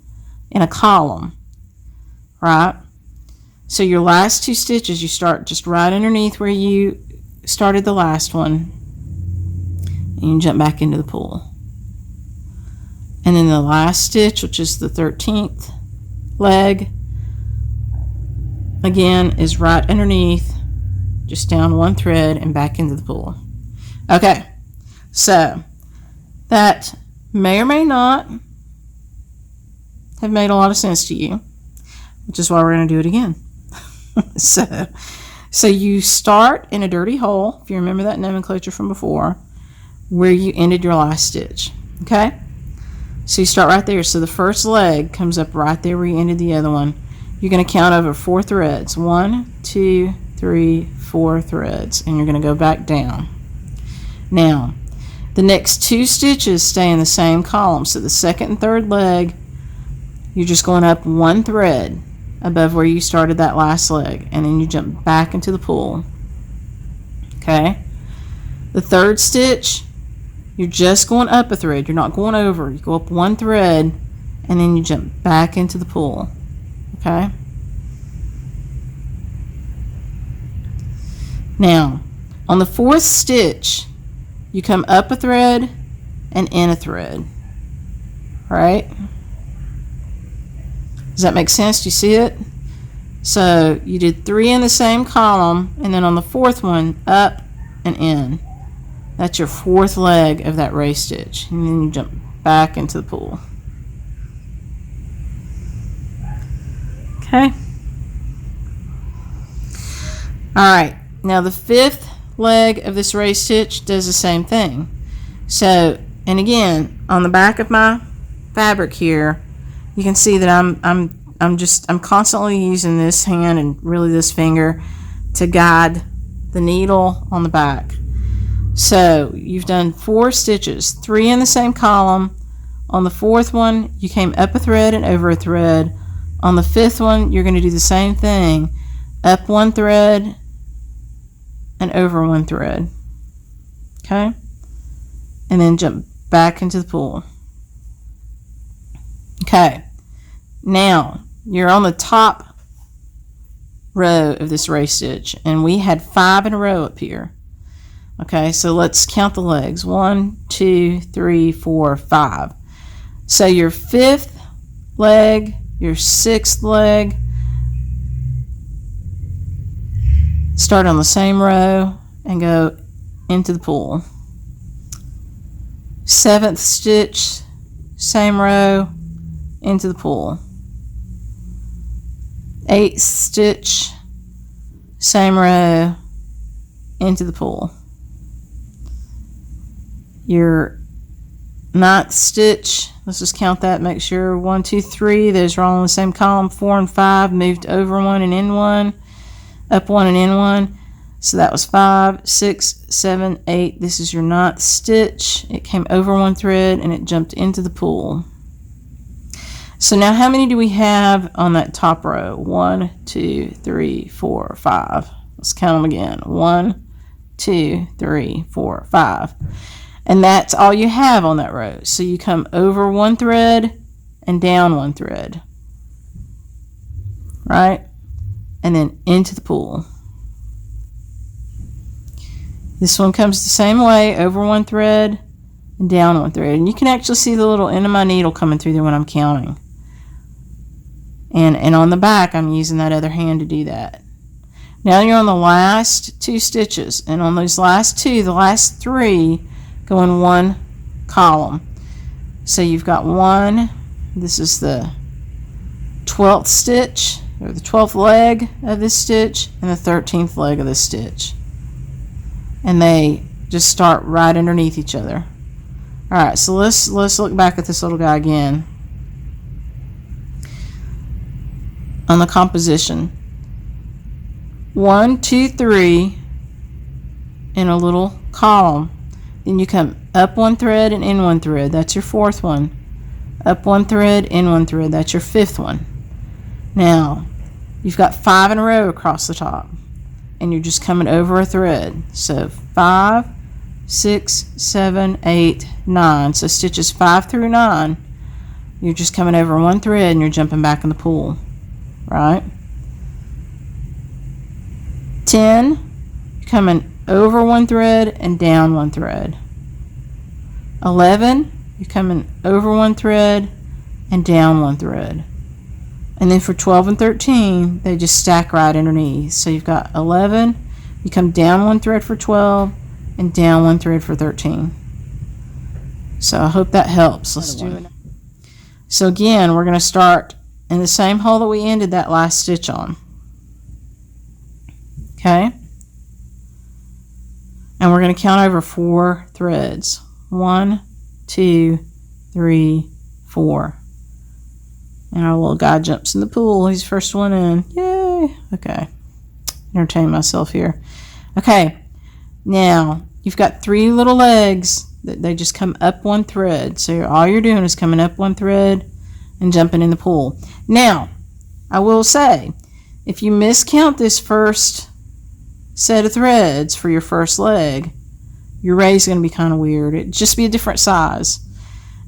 in a column, right? So your last 2 stitches, you start just right underneath where you started the last one, and you jump back into the pool. And then the last stitch, which is the 13th leg, again is right underneath, just down 1 thread and back into the pool. Okay, so that may or may not have made a lot of sense to you, which is why we're going to do it again. So you start in a dirty hole, if you remember that nomenclature from before, where you ended your last stitch. Okay, so you start right there. So the first leg comes up right there where you ended the other one. You're going to count over 4 threads. 1, 2, 3, 4 threads, and you're going to go back down. Now the next 2 stitches stay in the same column. So the second and third leg, you're just going up 1 thread above where you started that last leg, and then you jump back into the pool. Okay, the third stitch, you're just going up a thread. You're not going over. You go up 1 thread, and then you jump back into the pool. Okay, now on the 4th stitch, you come up a thread and in a thread. Right? Does that make sense? Do you see it? So you did 3 in the same column, and then on the 4th one, up and in. That's your 4th leg of that ray stitch, and then you jump back into the pool. Okay. All right. Now the 5th leg of this ray stitch does the same thing. So, and again, on the back of my fabric here, you can see that I'm constantly using this hand and really this finger to guide the needle on the back. So you've done 4 stitches, 3 in the same column. On the 4th one, you came up a thread and over a thread. On the 5th one, you're going to do the same thing, up 1 thread and over 1 thread. Okay, and then jump back into the pool. Okay, now you're on the top row of this ray stitch, and we had 5 in a row up here. Okay, so let's count the legs. 1, 2, 3, 4, 5. So your 5th leg, your 6th leg, start on the same row and go into the pool. 7th stitch, same row, into the pool. 8th stitch, same row, into the pool. Your 9th stitch, let's just count that, make sure 1, 2, 3, those are all in the same column. 4 and 5 moved over 1 and in 1, up 1 and in 1. So that was 5, 6, 7, 8. This is your 9th stitch. It came over one thread and it jumped into the pool. So now how many do we have on that top row? 1, 2, 3, 4, 5. Let's count them again. 1, 2, 3, 4, 5. And that's all you have on that row. So you come over one thread and down one thread, right? And then into the pool. This one comes the same way, over one thread and down one thread. And you can actually see the little end of my needle coming through there when I'm counting. And on the back, I'm using that other hand to do that. Now you're on the last 2 stitches. And on those last 2, the last 3 go in one column. So you've got 1, this is the 12th stitch, or the 12th leg of this stitch, and the 13th leg of this stitch. And they just start right underneath each other. Alright, so let's look back at this little guy again. On the composition. 1, 2, 3 in a little column. Then you come up one thread and in one thread. That's your 4th one. Up one thread, in one thread. That's your 5th one. Now, you've got 5 in a row across the top. And you're just coming over a thread. So 5, 6, 7, 8, 9. So stitches 5 through 9, you're just coming over one thread and you're jumping back in the pool. Right? 10, you're coming over one thread and down one thread. 11, you're coming over one thread and down one thread. And then for 12 and 13, they just stack right underneath. So you've got 11, you come down one thread for 12 and down one thread for 13. So I hope that helps. Let's do it. So again, we're going to start in the same hole that we ended that last stitch on. Okay? And we're going to count over 4 threads. 1, 2, 3, 4. And our little guy jumps in the pool. He's the first one in. Yay! Okay. Entertain myself here. Okay. Now, you've got 3 little legs that they just come up one thread. So all you're doing is coming up one thread and jumping in the pool. Now, I will say, if you miscount this first set of threads for your first leg, your ray is going to be kind of weird. It'd just be a different size.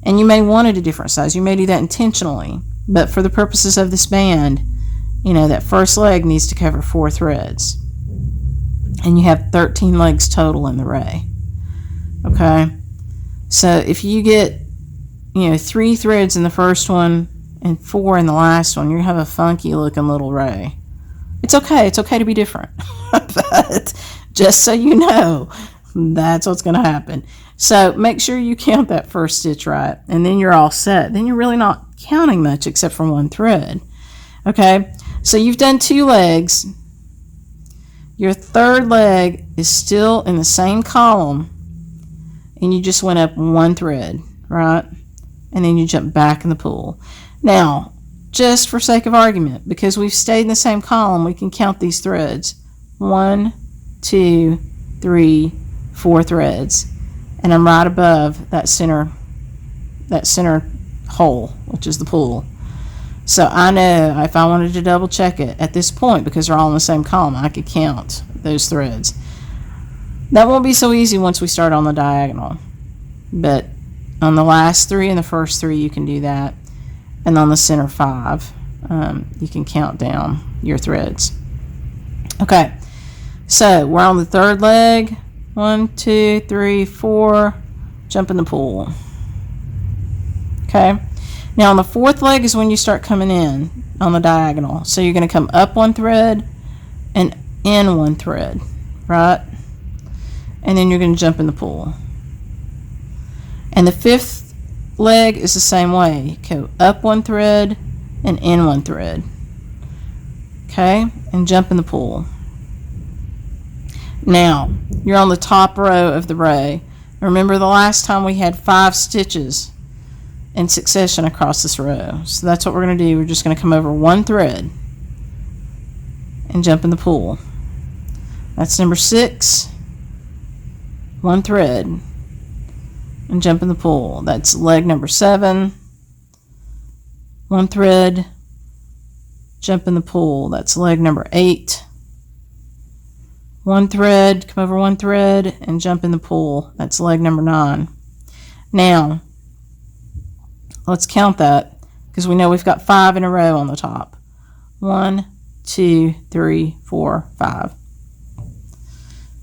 And you may want it a different size. You may do that intentionally. But for the purposes of this band, you know, that first leg needs to cover 4 threads. And you have 13 legs total in the ray. Okay? So if you get, 3 threads in the first one and 4 in the last one, you're going to have a funky looking little ray. It's okay. It's okay to be different. But just so you know, that's what's going to happen. So make sure you count that first stitch right, and then you're all set. Then you're really not counting much except for one thread. Okay, so you've done 2 legs. Your 3rd leg is still in the same column, and you just went up one thread, right? And then you jump back in the pool. Now, just for sake of argument, because we've stayed in the same column, we can count these threads. 1, 2, 3, 4 threads. And I'm right above that center hole, which is the pool. So I know if I wanted to double check it at this point, because they're all in the same column, I could count those threads. That won't be so easy once we start on the diagonal. But on the last 3 and the first 3, you can do that. And on the center 5, you can count down your threads. Okay, so we're on the 3rd leg. 1, 2, 3, 4, jump in the pool. Okay, now on the 4th leg is when you start coming in on the diagonal. So you're going to come up one thread and in one thread, right? And then you're going to jump in the pool. And the 5th leg is the same way. Go up one thread and in one thread. Okay, and jump in the pool. Now, you're on the top row of the ray. Remember the last time we had 5 stitches in succession across this row. So that's what we're going to do. We're just going to come over one thread and jump in the pool. That's number 6. 1 thread and jump in the pool. That's leg number 7. 1 thread, jump in the pool. That's leg number 8. 1 thread, come over 1 thread and jump in the pool. That's leg number 9. Now, let's count that because we know we've got 5 in a row on the top. 1, 2, 3, 4, 5.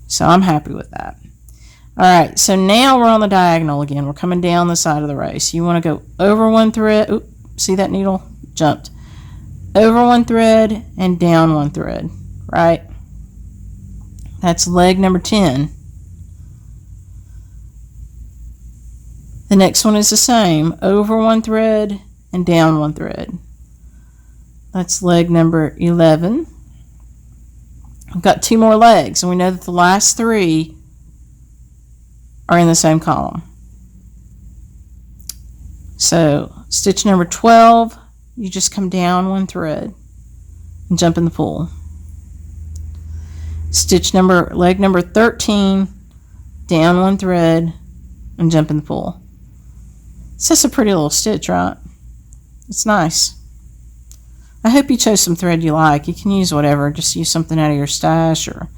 So I'm happy with that. All right, so now we're on the diagonal again. We're coming down the side of the row. So you want to go over 1 thread. Oop, see that needle? Jumped. Over 1 thread and down 1 thread, right? That's leg number 10. The next one is the same. Over 1 thread and down 1 thread. That's leg number 11. We've got 2 more legs, and we know that the last 3 are in the same column. So stitch number 12, you just come down 1 thread and jump in the pool. Leg number 13, down 1 thread and jump in the pool. It's just a pretty little stitch, right? It's nice. I hope you chose some thread you like. You can use whatever. Just use something out of your stash, or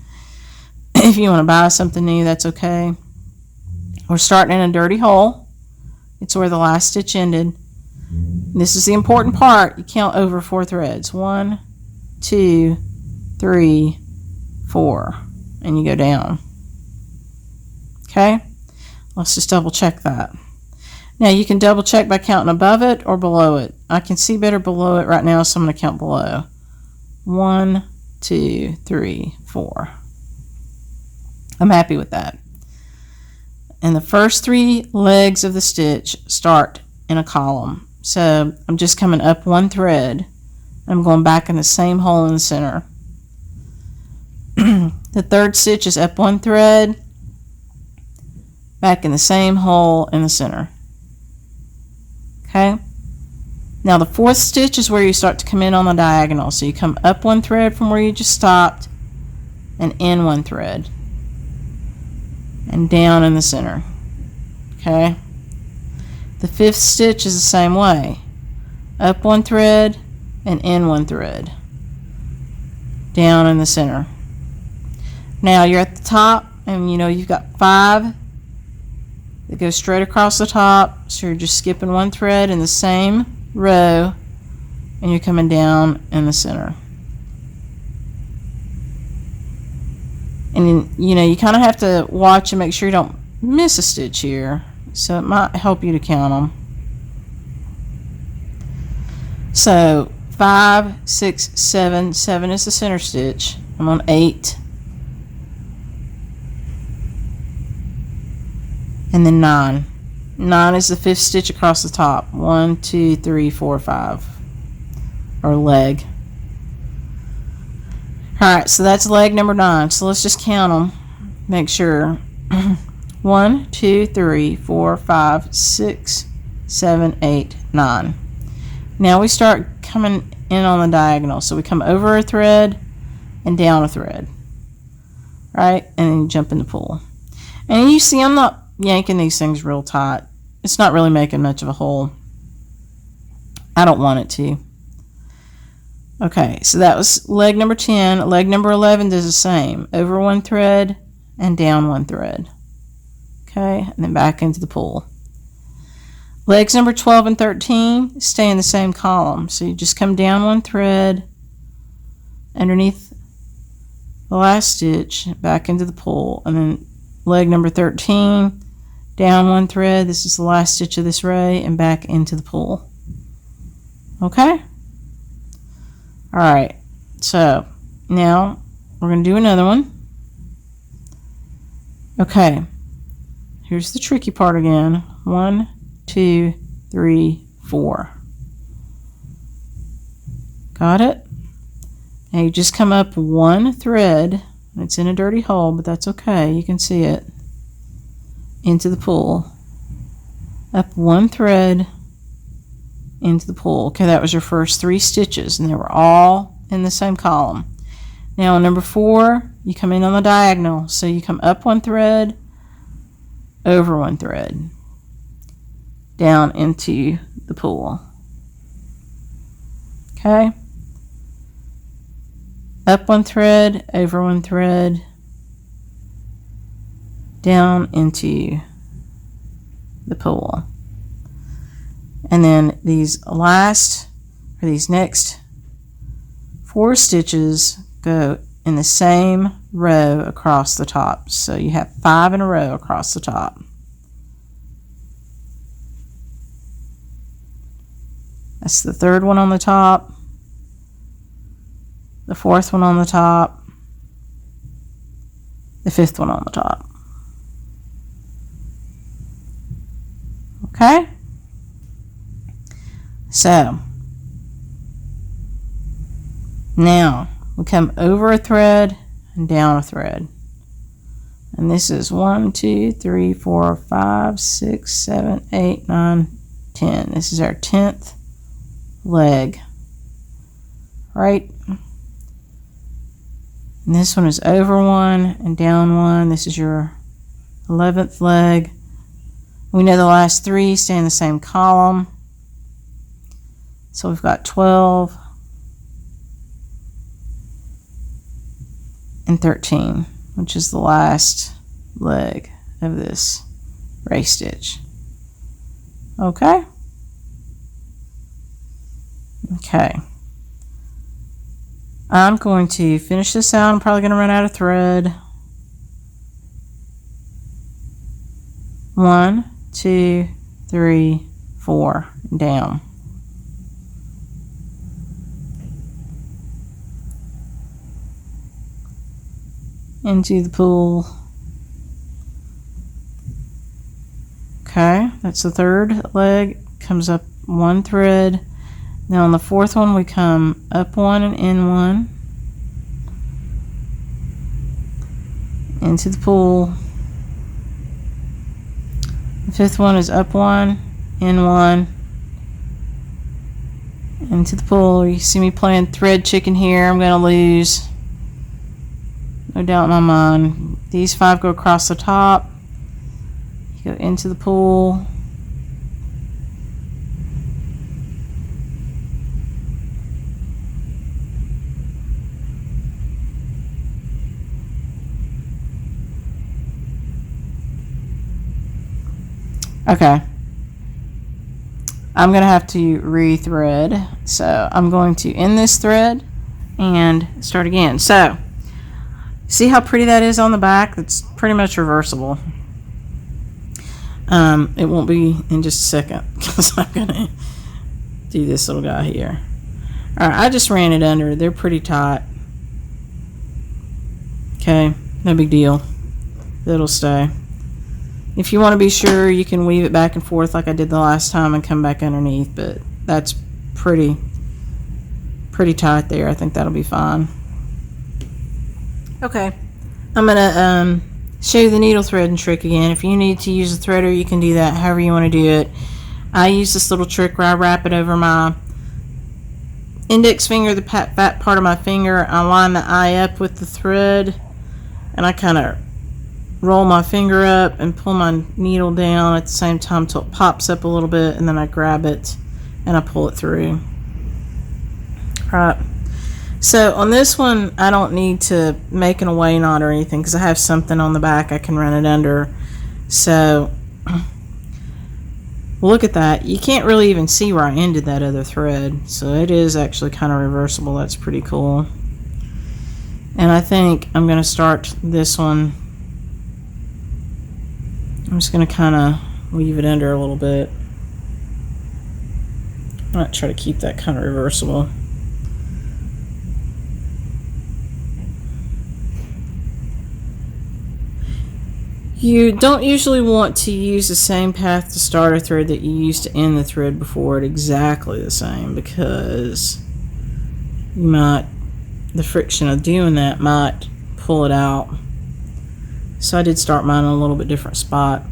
if you want to buy something new, that's okay. We're starting in a dirty hole. It's where the last stitch ended. This is the important part. You count over 4 threads. 1, 2, 3, 4. And you go down. Okay? Let's just double check that. Now you can double check by counting above it or below it. I can see better below it right now, so I'm going to count below. 1, 2, 3, 4. I'm happy with that. And the first 3 legs of the stitch start in a column. So I'm just coming up 1 thread. I'm going back in the same hole in the center. The third stitch is up 1 thread, back in the same hole in the center. Okay? Now the fourth stitch is where you start to come in on the diagonal. So you come up 1 thread from where you just stopped and in 1 thread and down in the center. Okay? The fifth stitch is the same way. Up 1 thread and in 1 thread. Down in the center. Now you're at the top, and you know you've got 5 that go straight across the top, so you're just skipping 1 thread in the same row and you're coming down in the center. And you know, you kind of have to watch and make sure you don't miss a stitch here, so it might help you to count them. So 5, 6, 7. 7 is the center stitch. I'm on 8. And then 9. 9 is the 5th stitch across the top. 1, 2, 3, 4, 5. Or leg. Alright, so that's leg number 9. So let's just count them. Make sure. 1, 2, 3, 4, 5, 6, 7, 8, 9. Now we start coming in on the diagonal. So we come over a thread and down a thread. Right? And then you jump in the pool. And you see I'm not yanking these things real tight. It's not really making much of a hole. I don't want it to. Okay, so that was leg number 10. Leg number 11 does the same. Over 1 thread and down 1 thread. Okay, and then back into the pool. Legs number 12 and 13 stay in the same column. So you just come down 1 thread underneath the last stitch, back into the pool, and then leg number 13, down 1 thread. This is the last stitch of this row, and back into the pool. Okay? Alright, so now we're going to do another one. Okay, here's the tricky part again. 1, 2, 3, 4. Got it? Now you just come up 1 thread. It's in a dirty hole, but that's okay. You can see it. Into the pool. Up 1 thread. Into the pool. Okay, that was your first 3 stitches, and they were all in the same column. Now on number 4, you come in on the diagonal. So you come up one thread, over one thread, down into the pool. Okay? Up one thread, over one thread, down into the pool. And then these next 4 stitches go in the same row across the top. So you have 5 in a row across the top. That's the 3rd one on the top, the 4th one on the top, the 5th one on the top. Okay? So now we come over a thread and down a thread. And this is 1, 2, 3, 4, 5, 6, 7, 8, 9, 10. This is our 10th leg. Right? And this one is over one and down one. This is your 11th leg. We know the last 3 stay in the same column. So we've got 12 and 13, which is the last leg of this race stitch. Okay? Okay. I'm going to finish this out. I'm probably going to run out of thread. 1, 2, 3, 4, down. Into the pool. Okay, that's the 3rd leg. Comes up 1 thread. Now on the 4th one we come up 1 and in 1. Into the pool. The 5th one is up 1, in 1. Into the pool. You see me playing thread chicken here. I'm going to lose. No doubt in my mind. These 5 go across the top. You go into the pool. Okay. I'm going to have to re-thread. So I'm going to end this thread and start again. So see how pretty that is on the back? It's pretty much reversible. It won't be in just a second because I'm going to do this little guy here. Alright, I just ran it under. They're pretty tight. Okay, no big deal. It'll stay. If you want to be sure, you can weave it back and forth like I did the last time and come back underneath, but that's pretty tight there. I think that'll be fine. Okay, I'm going to show you the needle threading trick again. If you need to use a threader, you can do that however you want to do it. I use this little trick where I wrap it over my index finger, the fat part of my finger. I line the eye up with the thread, and I kind of roll my finger up and pull my needle down at the same time until it pops up a little bit, and then I grab it and I pull it through. Right. So on this one, I don't need to make an away knot or anything because I have something on the back I can run it under. So look at that. You can't really even see where I ended that other thread. So it is actually kind of reversible. That's pretty cool. And I think I'm going to start this one. I'm just going to kind of weave it under a little bit. I might try to keep that kind of reversible. You don't usually want to use the same path to start a thread that you used to end the thread before it exactly the same, because the friction of doing that might pull it out. So I did start mine in a little bit different spot.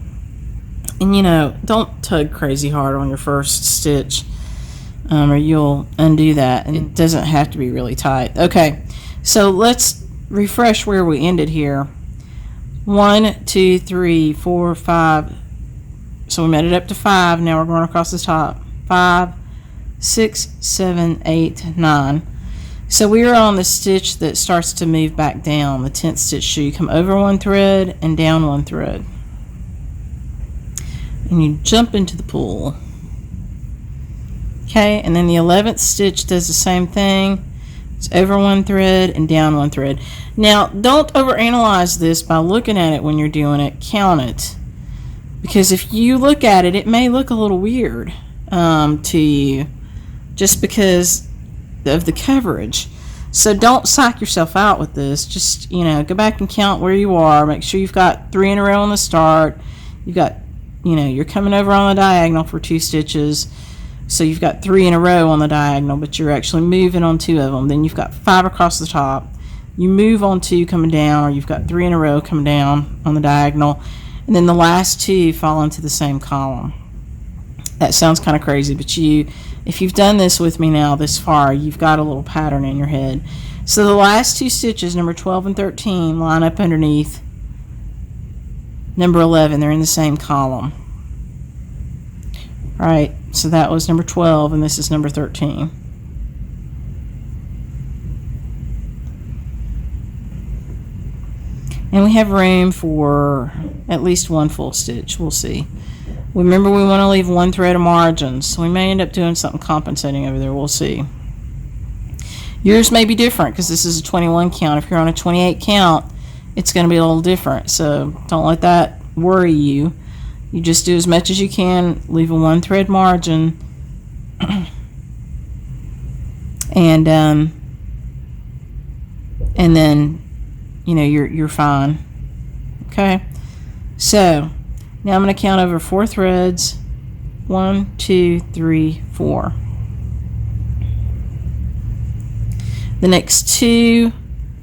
And don't tug crazy hard on your first stitch, or you'll undo that, and it doesn't have to be really tight. Okay, so let's refresh where we ended here. 1, 2, 3, 4, 5. So we made it up to 5. Now we're going across the top. 5, 6, 7, 8, 9. So we are on the stitch that starts to move back down, the 10th stitch. So you come over one thread and down one thread. And you jump into the pool. Okay, and then the 11th stitch does the same thing. It's over one thread and down one thread. Now, don't overanalyze this by looking at it when you're doing it. Count it. Because if you look at it, it may look a little weird to you just because of the coverage. So don't psych yourself out with this. Just, go back and count where you are. Make sure you've got 3 in a row on the start. You've got, you're coming over on the diagonal for 2 stitches. So you've got 3 in a row on the diagonal, but you're actually moving on 2 of them. Then you've got 5 across the top. You move on 2 coming down, or you've got 3 in a row coming down on the diagonal. And then the last 2 fall into the same column. That sounds kind of crazy, but if you've done this with me now this far, you've got a little pattern in your head. So the last 2 stitches, number 12 and 13, line up underneath number 11. They're in the same column. All right, so that was number 12, and this is number 13. And we have room for at least 1 full stitch. We'll see. Remember, we want to leave 1 thread of margin, so we may end up doing something compensating over there. We'll see. Yours may be different because this is a 21 count. If you're on a 28 count, it's going to be a little different, so don't let that worry you. You just do as much as you can, leave a 1 thread margin, and then you're fine. Okay, so now I'm going to count over 4 threads. 1, 2, 3, 4. The next 2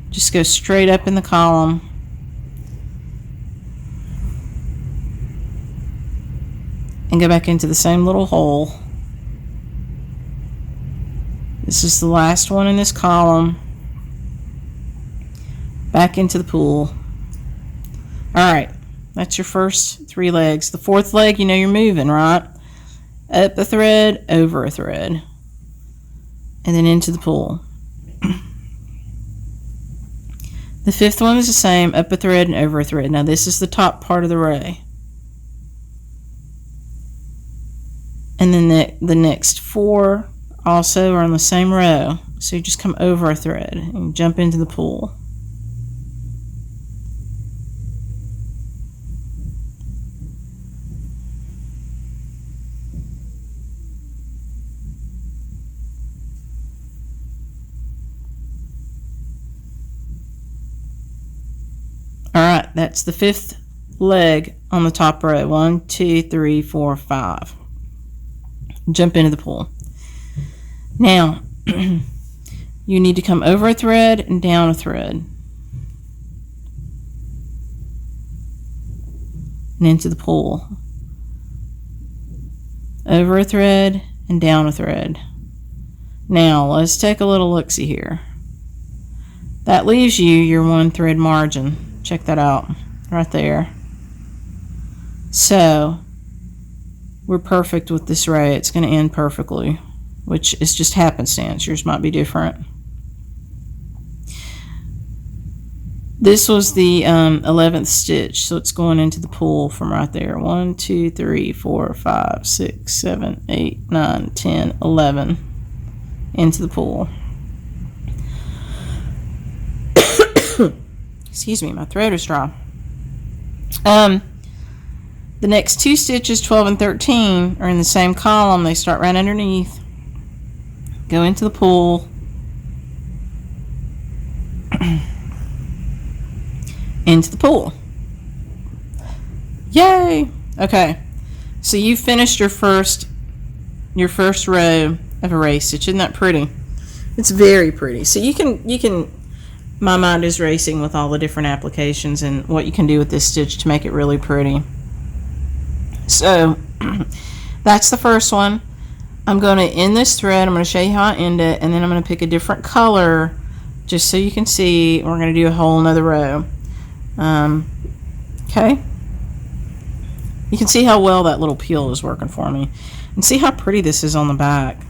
just go straight up in the column. And go back into the same little hole. This is the last one in this column. Back into the pool. Alright, that's your first 3 legs. The 4th leg, you're moving, right? Up a thread, over a thread. And then into the pool. The 5th one is the same, up a thread and over a thread. Now this is the top part of the row. And then the next 4 also are on the same row. So you just come over a thread and jump into the pool. Alright, that's the 5th leg on the top row. 1, 2, 3, 4, 5. Jump into the pool. Now, you need to come over a thread and down a thread. And into the pool. Over a thread and down a thread. Now, let's take a little look-see here. That leaves you your 1 thread margin. Check that out. Right there. So, we're perfect with this row. It's going to end perfectly, which is just happenstance. Yours might be different. This was the 11th stitch, so it's going into the pool from right there. 1, 2, 3, 4, 5, 6, 7, 8, 9, 10, 11. Into the pool. Excuse me, my throat is dry. The next 2 stitches, 12 and 13, are in the same column. They start right underneath. Go into the pool. Into the pool. Yay! Okay, so you finished your first row of a race stitch. Isn't that pretty? It's very pretty. So you can. My mind is racing with all the different applications and what you can do with this stitch to make it really pretty. So that's the first one. I'm going to end this thread. I'm going to show you how I end it, and then I'm going to pick a different color just so you can see. We're going to do a whole nother row. Okay. You can see how well that little peel is working for me. And see how pretty this is on the back.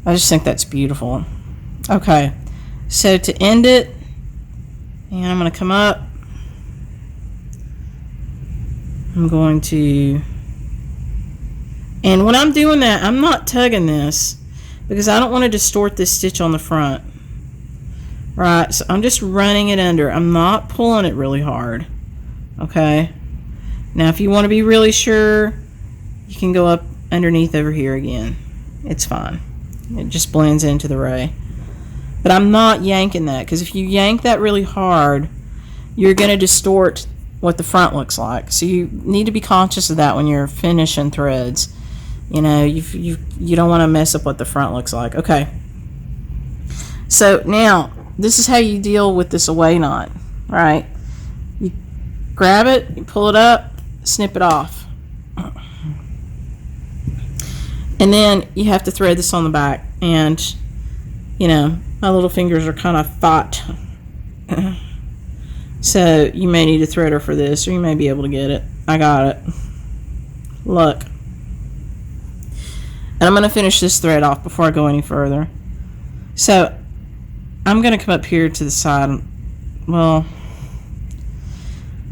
I just think that's beautiful. Okay. So to end it, and I'm going to come up. I'm going to, and when I'm doing that, I'm not tugging this because I don't want to distort this stitch on the front. Right, so I'm just running it under. I'm not pulling it really hard. Okay. Now if you want to be really sure, you can go up underneath over here again. It's fine. It just blends into the ray. But I'm not yanking that, because if you yank that really hard, you're going to distort what the front looks like. So you need to be conscious of that when you're finishing threads. You know, you don't want to mess up what the front looks like. Okay. So now, this is how you deal with this away knot, right? You grab it, you pull it up, snip it off. And then you have to thread this on the back. And, you know, my little fingers are kind of fat. So you may need a threader for this, or you may be able to get it. I got it. Look. And I'm going to finish this thread off before I go any further. So I'm going to come up here to the side. Well,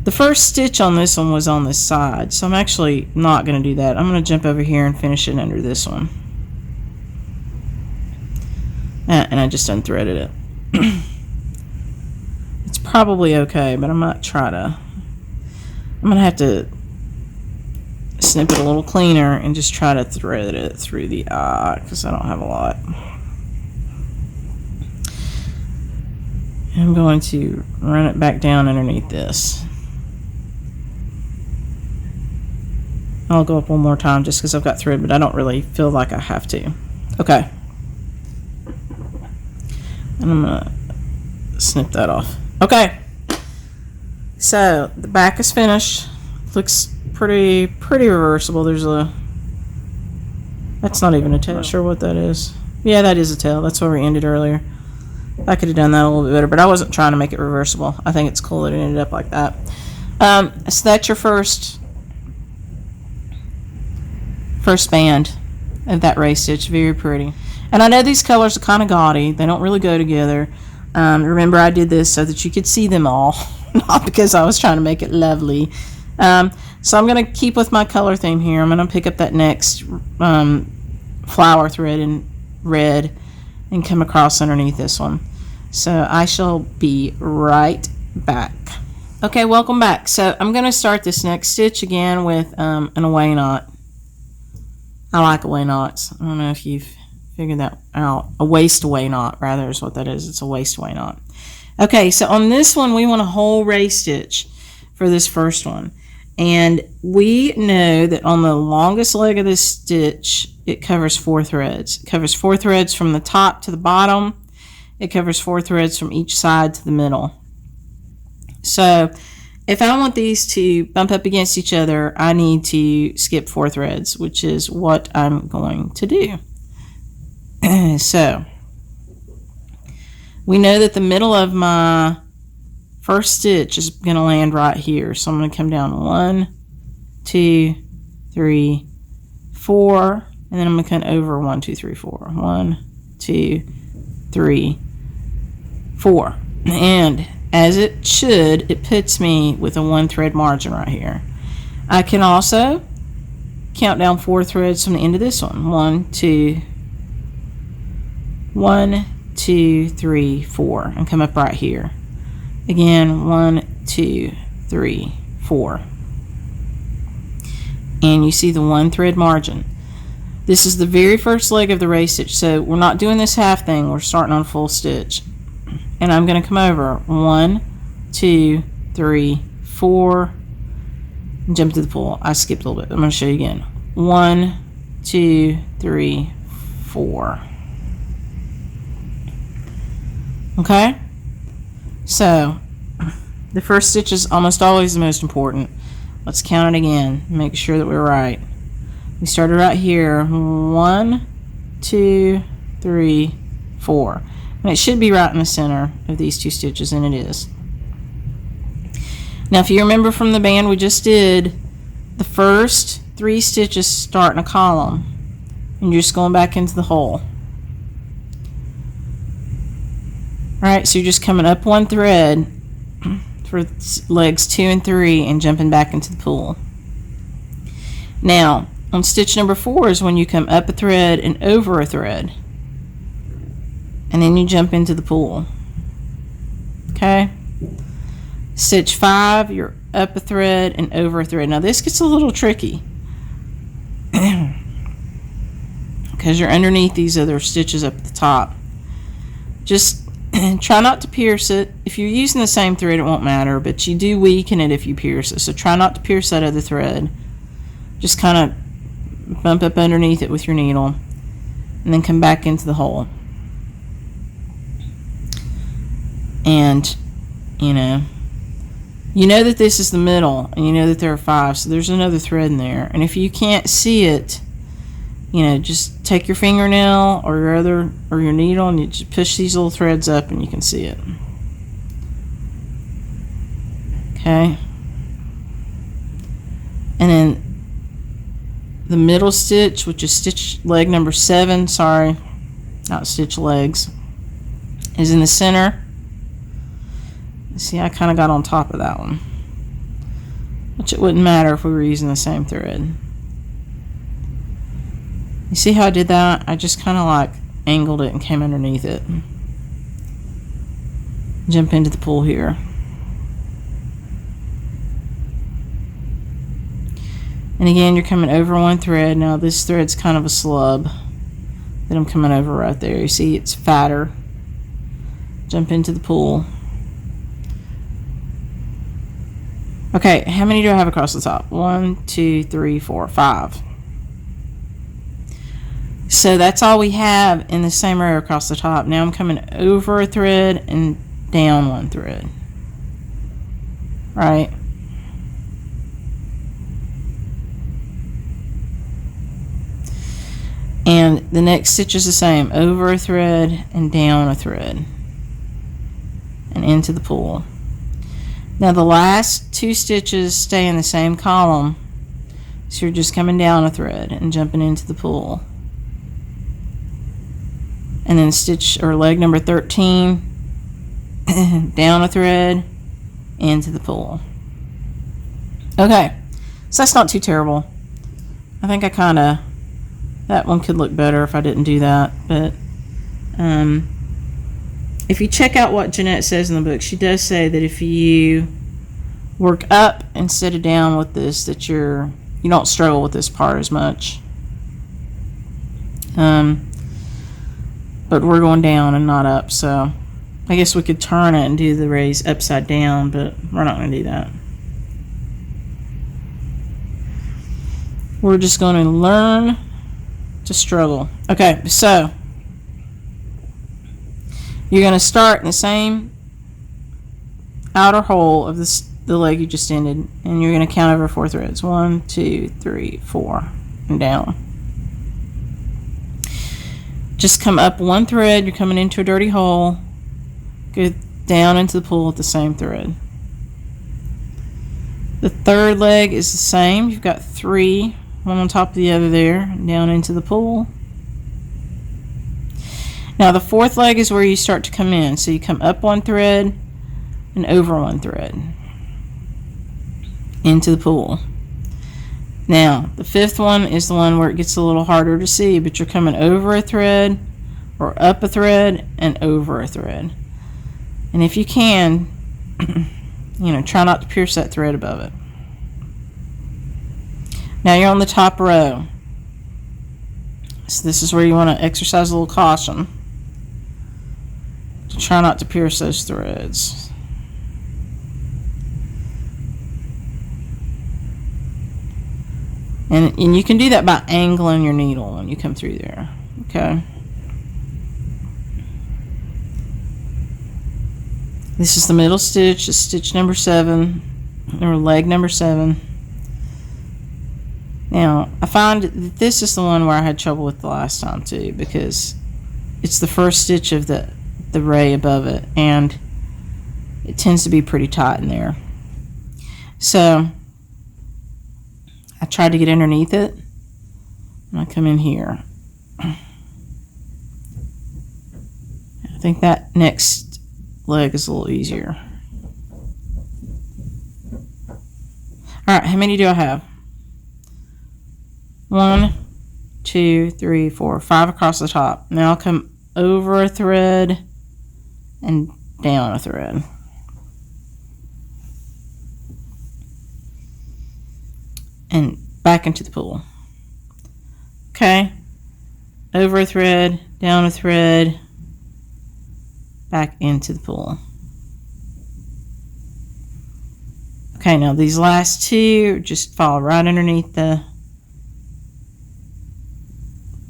the first stitch on this one was on this side, so I'm actually not going to do that. I'm going to jump over here and finish it under this one. And I just unthreaded it. It's probably okay, but I might try to. I'm going to have to snip it a little cleaner and just try to thread it through the eye, because I don't have a lot. I'm going to run it back down underneath this. I'll go up one more time just because I've got thread, but I don't really feel like I have to. Okay. And I'm going to snip that off. Okay. So the back is finished. Looks pretty reversible. There's a, that's not even a tail. Not sure what that is. Yeah, that is a tail. That's where we ended earlier. I could have done that a little bit better, but I wasn't trying to make it reversible. I think it's cool that it ended up like that. So that's your first band of that ray stitch. Very pretty. And I know these colors are kind of gaudy. They don't really go together. Remember, I did this so that you could see them all, not because I was trying to make it lovely. So I'm going to keep with my color theme here. I'm going to pick up that next flower thread in red and come across underneath this one. So I shall be right back. Okay, welcome back. So I'm going to start this next stitch again with an away knot. I like away knots. I don't know if you've figured that out. A waist away knot, rather, is what that is. It's a waist away knot. Okay, so on this one, we want a whole ray stitch for this first one. And we know that on the longest leg of this stitch, it covers 4 threads. It covers 4 threads from the top to the bottom. It covers 4 threads from each side to the middle. So if I want these to bump up against each other, I need to skip 4 threads, which is what I'm going to do. So we know that the middle of my first stitch is going to land right here. So I'm going to come down 1, 2, 3, 4, and then I'm going to come over 1, 2, 3, 4. 1, 2, 3, 4. And as it should, it puts me with a 1 thread margin right here. I can also count down 4 threads from the end of this one. 1, 2, 3, 4, and come up right here. Again, 1, 2, 3, 4. And you see the 1 thread margin. This is the very first leg of the ray stitch, so we're not doing this half thing, we're starting on full stitch. And I'm going to come over 1, 2, 3, 4, and jump to the pull. I skipped a little bit. I'm going to show you again. 1, 2, 3, 4. Okay? So, the first stitch is almost always the most important. Let's count it again. Make sure that we're right. We started right here. 1, 2, 3, 4. And it should be right in the center of these 2 stitches, and it is. Now if you remember from the band we just did, the first 3 stitches start in a column, and you're just going back into the hole. Alright, so you're just coming up 1 thread for legs 2 and 3 and jumping back into the pool. Now on stitch number 4 is when you come up a thread and over a thread, and then you jump into the pool. Okay, stitch 5, you're up a thread and over a thread. Now this gets a little tricky because you're underneath these other stitches up at the top. Just try not to pierce it. If you're using the same thread, it won't matter, but you do weaken it if you pierce it. So try not to pierce that other thread. Just kind of bump up underneath it with your needle and then come back into the hole. And you know that this is the middle, and you know that there are 5, so there's another thread in there. And if you can't see it, just take your fingernail or your needle and you just push these little threads up and you can see it. Okay. And then the middle stitch, which is stitch leg number 7, sorry, not stitch legs, is in the center. See, I kind of got on top of that one, which it wouldn't matter if we were using the same thread. You see how I did that? I just kind of like angled it and came underneath it. Jump into the pool here. And again, you're coming over 1 thread. Now this thread's kind of a slub that I'm coming over right there. You see it's fatter. Jump into the pool. Okay, how many do I have across the top? 1, 2, 3, 4, 5. So that's all we have in the same row across the top. Now I'm coming over a thread and down 1 thread. Right? And the next stitch is the same. Over a thread and down a thread. And into the pool. Now the last 2 stitches stay in the same column, so you're just coming down a thread and jumping into the pool. And then stitch or leg number 13, down a thread, into the pool. Okay, so that's not too terrible. I think that one could look better if I didn't do that, but if you check out what Jeanette says in the book, she does say that if you work up instead of down with this, that you don't struggle with this part as much. But we're going down and not up, so I guess we could turn it and do the raise upside down, but we're not going to do that. We're just going to learn to struggle. Okay, so you're going to start in the same outer hole of the leg you just ended, and you're going to count over 4 threads. 1, 2, 3, 4, and down. Just come up 1 thread. You're coming into a dirty hole. Go down into the pool with the same thread. The third leg is the same. You've got 3, one on top of the other there, down into the pool. Now the fourth leg is where you start to come in. So you come up 1 thread and over 1 thread into the pool. Now the fifth one is the one where it gets a little harder to see, but you're coming over a thread or up a thread and over a thread. And if you can, try not to pierce that thread above it. Now you're on the top row. So this is where you want to exercise a little caution. To try not to pierce those threads. And you can do that by angling your needle when you come through there. Okay. This is the middle stitch. It's stitch number 7, or leg number 7. Now, I find that this is the one where I had trouble with the last time too, because it's the first stitch of the the ray above it, and it tends to be pretty tight in there. So I tried to get underneath it, and I come in here. I think that next leg is a little easier. All right, how many do I have? 1, 2, 3, 4, 5 across the top. Now I'll come over a thread and down a thread. And back into the pool. Okay, over a thread, down a thread, back into the pool. Okay, now these last two just fall right underneath the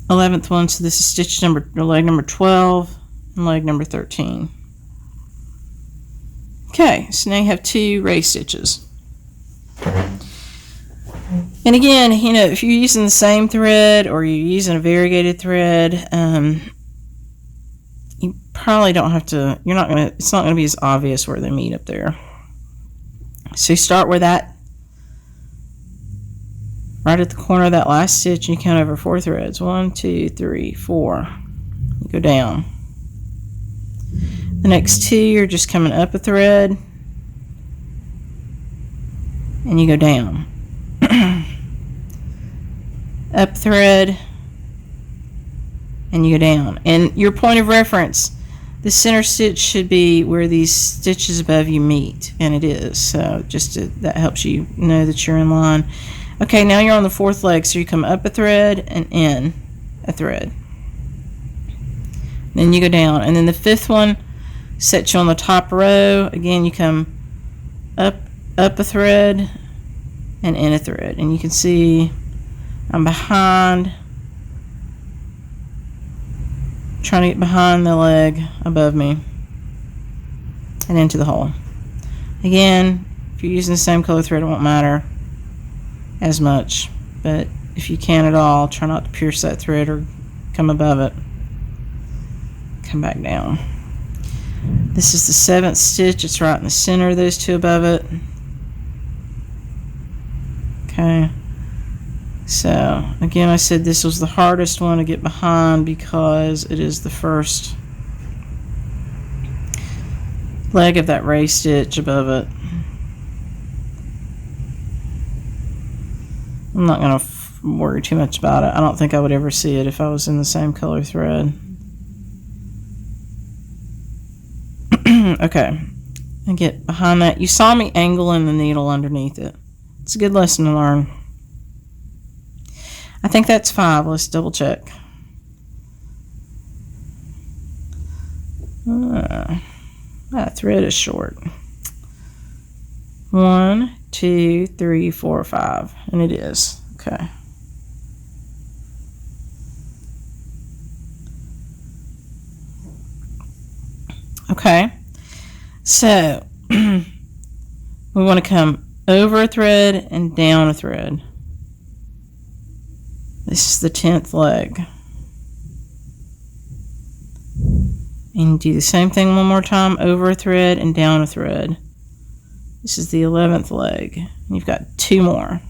11th one. So this is stitch number, leg number 12 and leg number 13. Okay, so now you have 2 race stitches. And again, you know, if you're using the same thread or you're using a variegated thread, you probably don't have to, it's not gonna be as obvious where they meet up there. So you start with that right at the corner of that last stitch, and you count over 4 threads. 1, 2, 3, 4. You go down. The next 2, you're just coming up a thread, and you go down. Up thread, and you go down. And your point of reference, the center stitch should be where these stitches above you meet, and it is. So that helps you know that you're in line. Okay, now you're on the 4th leg, so you come up a thread and in a thread. Then you go down, and then the 5th one sets you on the top row. Again, you come up a thread and in a thread, and you can see I'm behind, trying to get behind the leg above me and into the hole. Again, if you're using the same color thread, it won't matter as much, but if you can at all, try not to pierce that thread or come above it. Come back down. This is the 7th stitch. It's right in the center of those 2 above it. Okay, so again, I said this was the hardest one to get behind because it is the first leg of that race stitch above it. I'm not going to worry too much about it. I don't think I would ever see it if I was in the same color thread. Okay, and get behind that. You saw me angling the needle underneath it. It's a good lesson to learn. I think that's 5. Let's double check. That thread is short. 1, 2, 3, 4, 5, and it is. Okay. Okay. So we want to come over a thread and down a thread. This is the 10th leg. And do the same thing one more time, over a thread and down a thread. This is the 11th leg. You've got 2 more.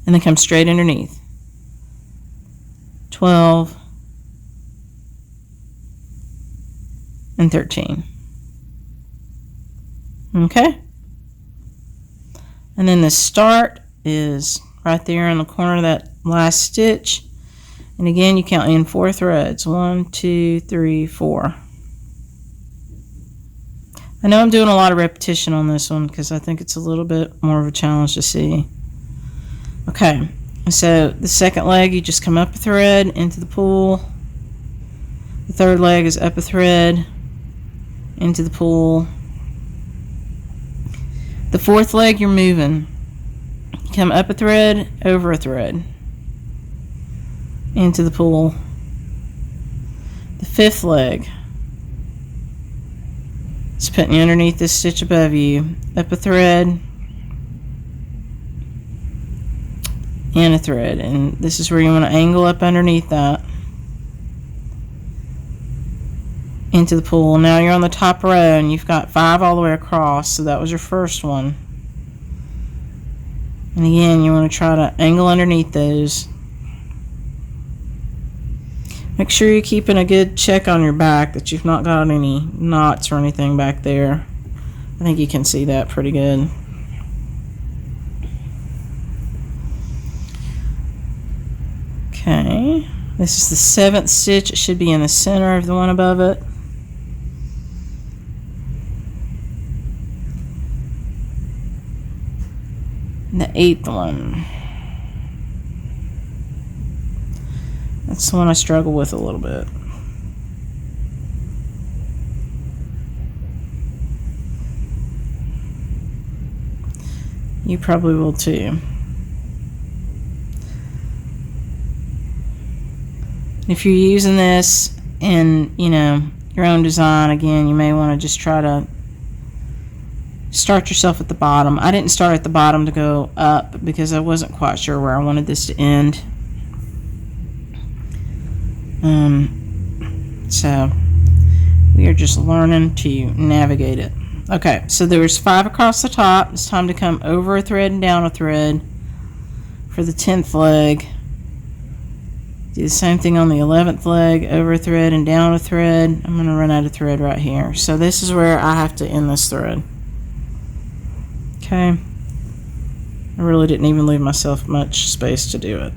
And then come straight underneath. 12 and 13. Okay? And then the start is right there in the corner of that last stitch. And again, you count in 4 threads. 1, 2, 3, 4. I know I'm doing a lot of repetition on this one because I think it's a little bit more of a challenge to see. Okay, so the 2nd leg, you just come up a thread into the pool. The 3rd leg is up a thread into the pool. The 4th leg, you're moving. You come up a thread, over a thread, into the pool. The 5th leg, it's putting you underneath this stitch above you. Up a thread, in a thread, and this is where you want to angle up underneath that. into the pool. Now you're on the top row and you've got 5 all the way across, so that was your first one. And again, you want to try to angle underneath those. Make sure you're keeping a good check on your back, that you've not got any knots or anything back there. I think you can see that pretty good. Okay, this is the 7th stitch. It should be in the center of the one above it. And the 8th one. That's the one I struggle with a little bit. You probably will too. If you're using this in, your own design, again, you may want to just try to start yourself at the bottom. I didn't start at the bottom to go up because I wasn't quite sure where I wanted this to end. So we are just learning to navigate it. Okay, so there was 5 across the top. It's time to come over a thread and down a thread for the 10th leg. Do the same thing on the 11th leg, over a thread and down a thread. I'm going to run out of thread right here. So this is where I have to end this thread. Okay. I really didn't even leave myself much space to do it.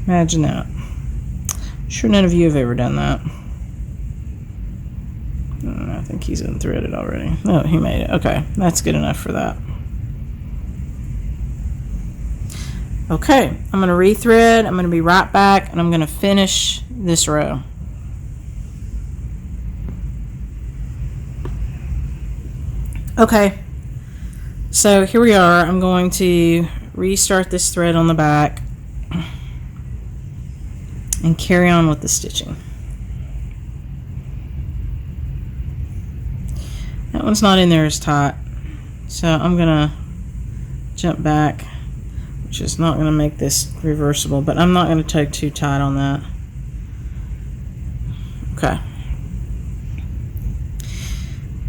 Imagine that. I'm sure none of you have ever done that. I think he's unthreaded already. Oh, he made it. Okay, that's good enough for that. Okay, I'm going to rethread. I'm going to be right back, and I'm going to finish this row. Okay, so here we are. I'm going to restart this thread on the back and carry on with the stitching. That one's not in there as tight, so I'm gonna jump back, which is not gonna make this reversible, but I'm not gonna tug too tight on that.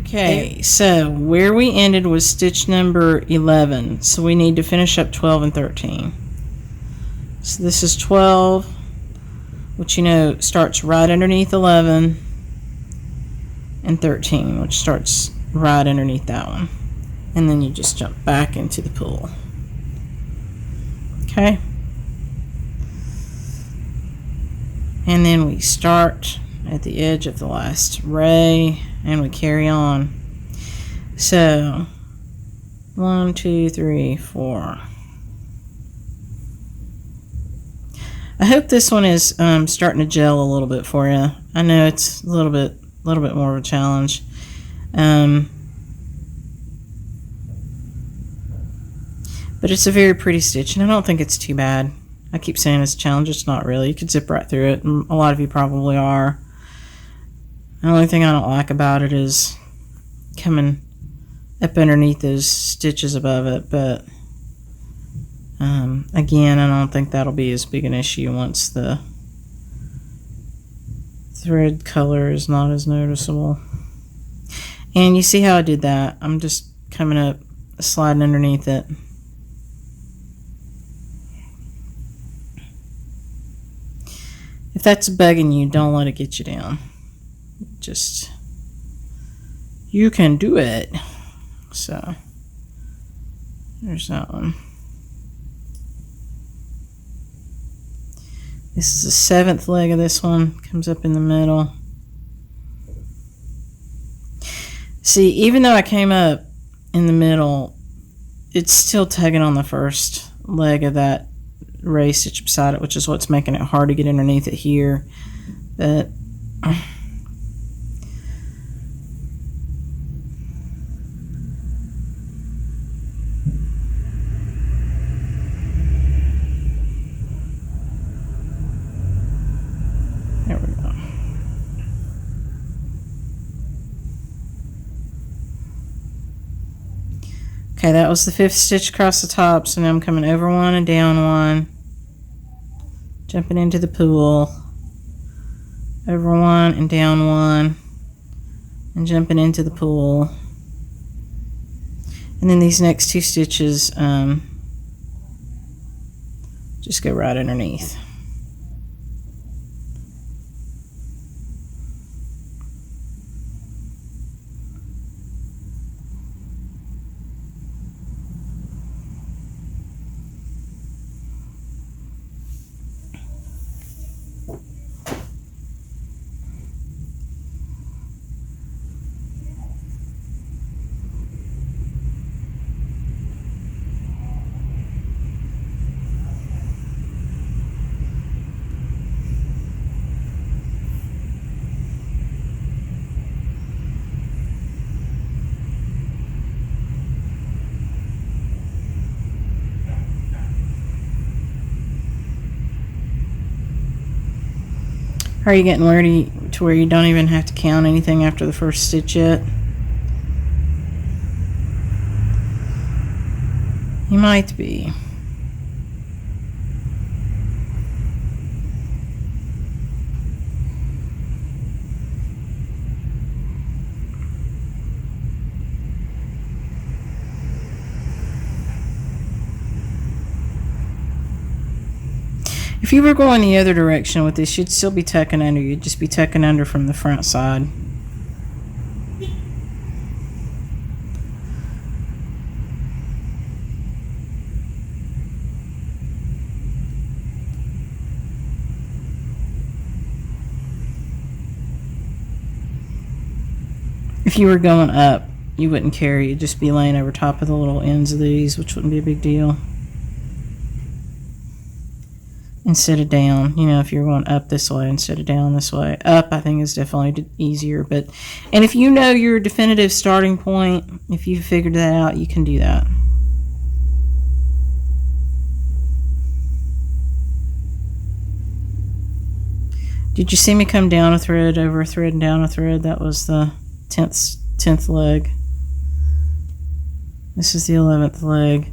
Okay, so where we ended was stitch number 11, so we need to finish up 12 and 13. So this is 12, which starts right underneath 11, and 13, which starts right underneath that one. And then you just jump back into the pool. Okay. And then we start at the edge of the last ray and we carry on. So 1, 2, 3, 4. I hope this one is starting to gel a little bit for you. I know it's a little bit more of a challenge. But it's a very pretty stitch, and I don't think it's too bad. I keep saying it's a challenge. It's not really. You could zip right through it, and a lot of you probably are. The only thing I don't like about it is coming up underneath those stitches above it, but again, I don't think that'll be as big an issue once the thread color is not as noticeable. And you see how I did that? I'm just coming up, sliding underneath it. If that's bugging you, don't let it get you down. Just, you can do it. So, there's that one. This is the 7th leg of this one. Comes up in the middle. See, even though I came up in the middle, it's still tugging on the first leg of that ray stitch beside it, which is what's making it hard to get underneath it here. But there we go. Okay, that was the 5th stitch across the top, so now I'm coming over one and down one, jumping into the pool, over one and down one, and jumping into the pool. And then these next 2 stitches just go right underneath. Are you getting to where you don't even have to count anything after the first stitch yet? You might be. If you were going the other direction with this, you'd still be tucking under. You'd just be tucking under from the front side. If you were going up, you wouldn't carry. You'd just be laying over top of the little ends of these, which wouldn't be a big deal. Instead of down, you know, if you're going up this way instead of down this way. Up, I think, is definitely easier. And if you know your definitive starting point, if you figured that out, you can do that. Did you see me come down a thread, over a thread, and down a thread? That was the 10th leg. This is the 11th leg.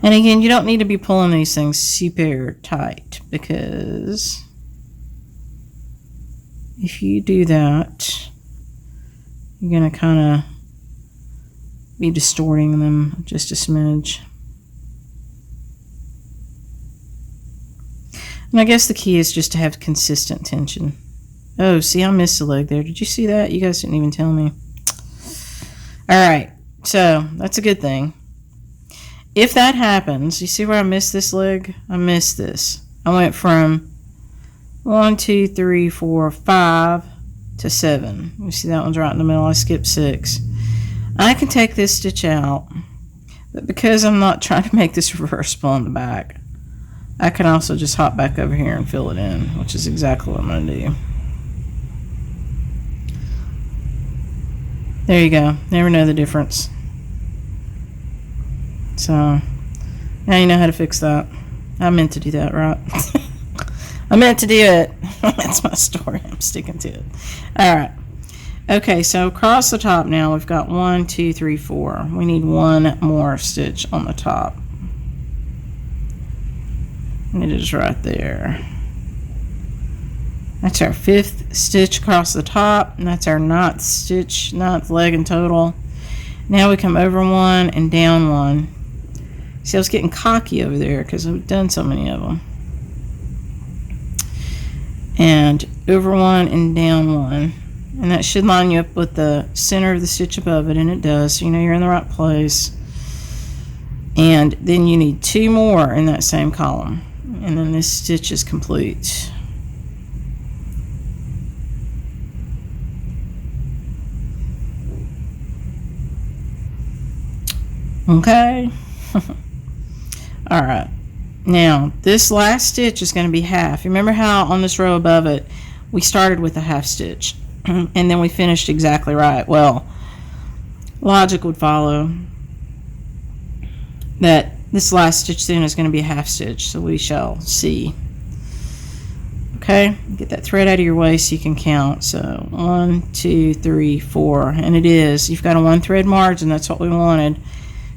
And again, you don't need to be pulling these things super tight, because if you do that, you're going to kind of be distorting them just a smidge. And I guess the key is just to have consistent tension. Oh, see, I missed a leg there. Did you see that? You guys didn't even tell me. All right, so that's a good thing. If that happens, you see where I missed this leg? I missed this. I went from 1, 2, 3, 4, 5 to 7. You see that one's right in the middle. I skipped 6. I can take this stitch out, but because I'm not trying to make this reversible on the back, I can also just hop back over here and fill it in, which is exactly what I'm going to do. There you go. Never know the difference. So, now you know how to fix that. I meant to do that, right? I meant to do it. That's my story. I'm sticking to it. Alright. Okay, so across the top now, we've got 1, 2, 3, 4. We need one more stitch on the top. And it is right there. That's our 5th stitch across the top, and that's our 9th stitch, 9th leg in total. Now we come over one and down one. See, I was getting cocky over there because we've done so many of them. And over one and down one. And that should line you up with the center of the stitch above it, and it does, so you know you're in the right place. And then you need 2 more in that same column, and then this stitch is complete. Okay. All right. Now, this last stitch is going to be half. Remember how on this row above it, we started with a half stitch, and then we finished exactly right. Well, logic would follow that this last stitch then is going to be a half stitch, so we shall see. Okay, get that thread out of your way so you can count. So 1, 2, 3, 4, and it is. You've got a 1 thread margin. That's what we wanted.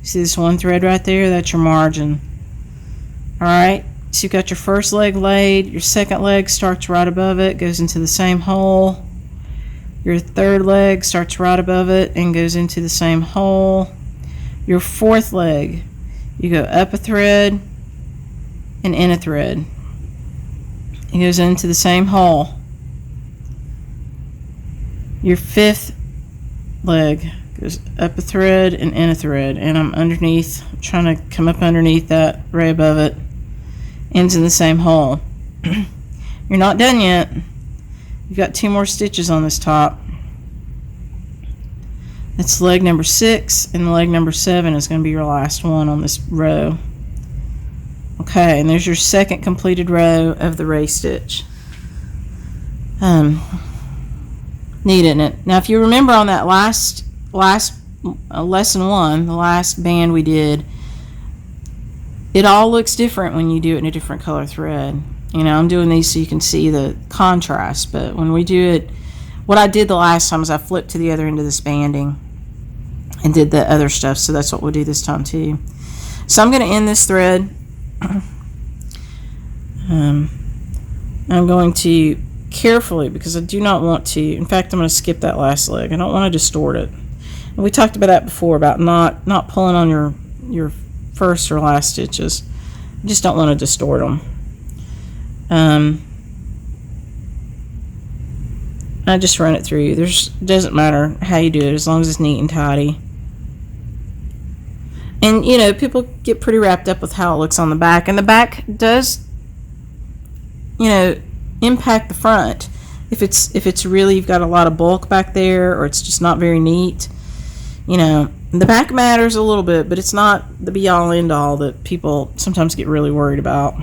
See this 1 thread right there? That's your margin. All right, so you've got your first leg laid. Your second leg starts right above it, goes into the same hole. Your third leg starts right above it and goes into the same hole. Your fourth leg, you go up a thread and in a thread. It goes into the same hole. Your fifth leg goes up a thread and in a thread, and I'm underneath, trying to come up underneath that right above it. Ends in the same hole. You're not done yet. You've got 2 more stitches on this top. That's leg number 6, and leg number 7 is going to be your last one on this row. Okay, and there's your second completed row of the race stitch. Neat, isn't it? Now, if you remember on that last lesson 1, the last band we did, it all looks different when you do it in a different color thread. You know, I'm doing these so you can see the contrast, but when we do it, what I did the last time is I flipped to the other end of this banding and did the other stuff, so that's what we'll do this time too. So I'm going to end this thread. I'm going to carefully, because I do not want to, in fact, I'm going to skip that last leg. I don't want to distort it. And we talked about that before, about not pulling on your first or last stitches. You just don't want to distort them. I just run it through. Doesn't matter how you do it, as long as it's neat and tidy. And you know, people get pretty wrapped up with how it looks on the back, and the back does, you know, impact the front. If it's really, you've got a lot of bulk back there, or it's just not very neat, you know, the back matters a little bit, but it's not the be-all end-all that people sometimes get really worried about.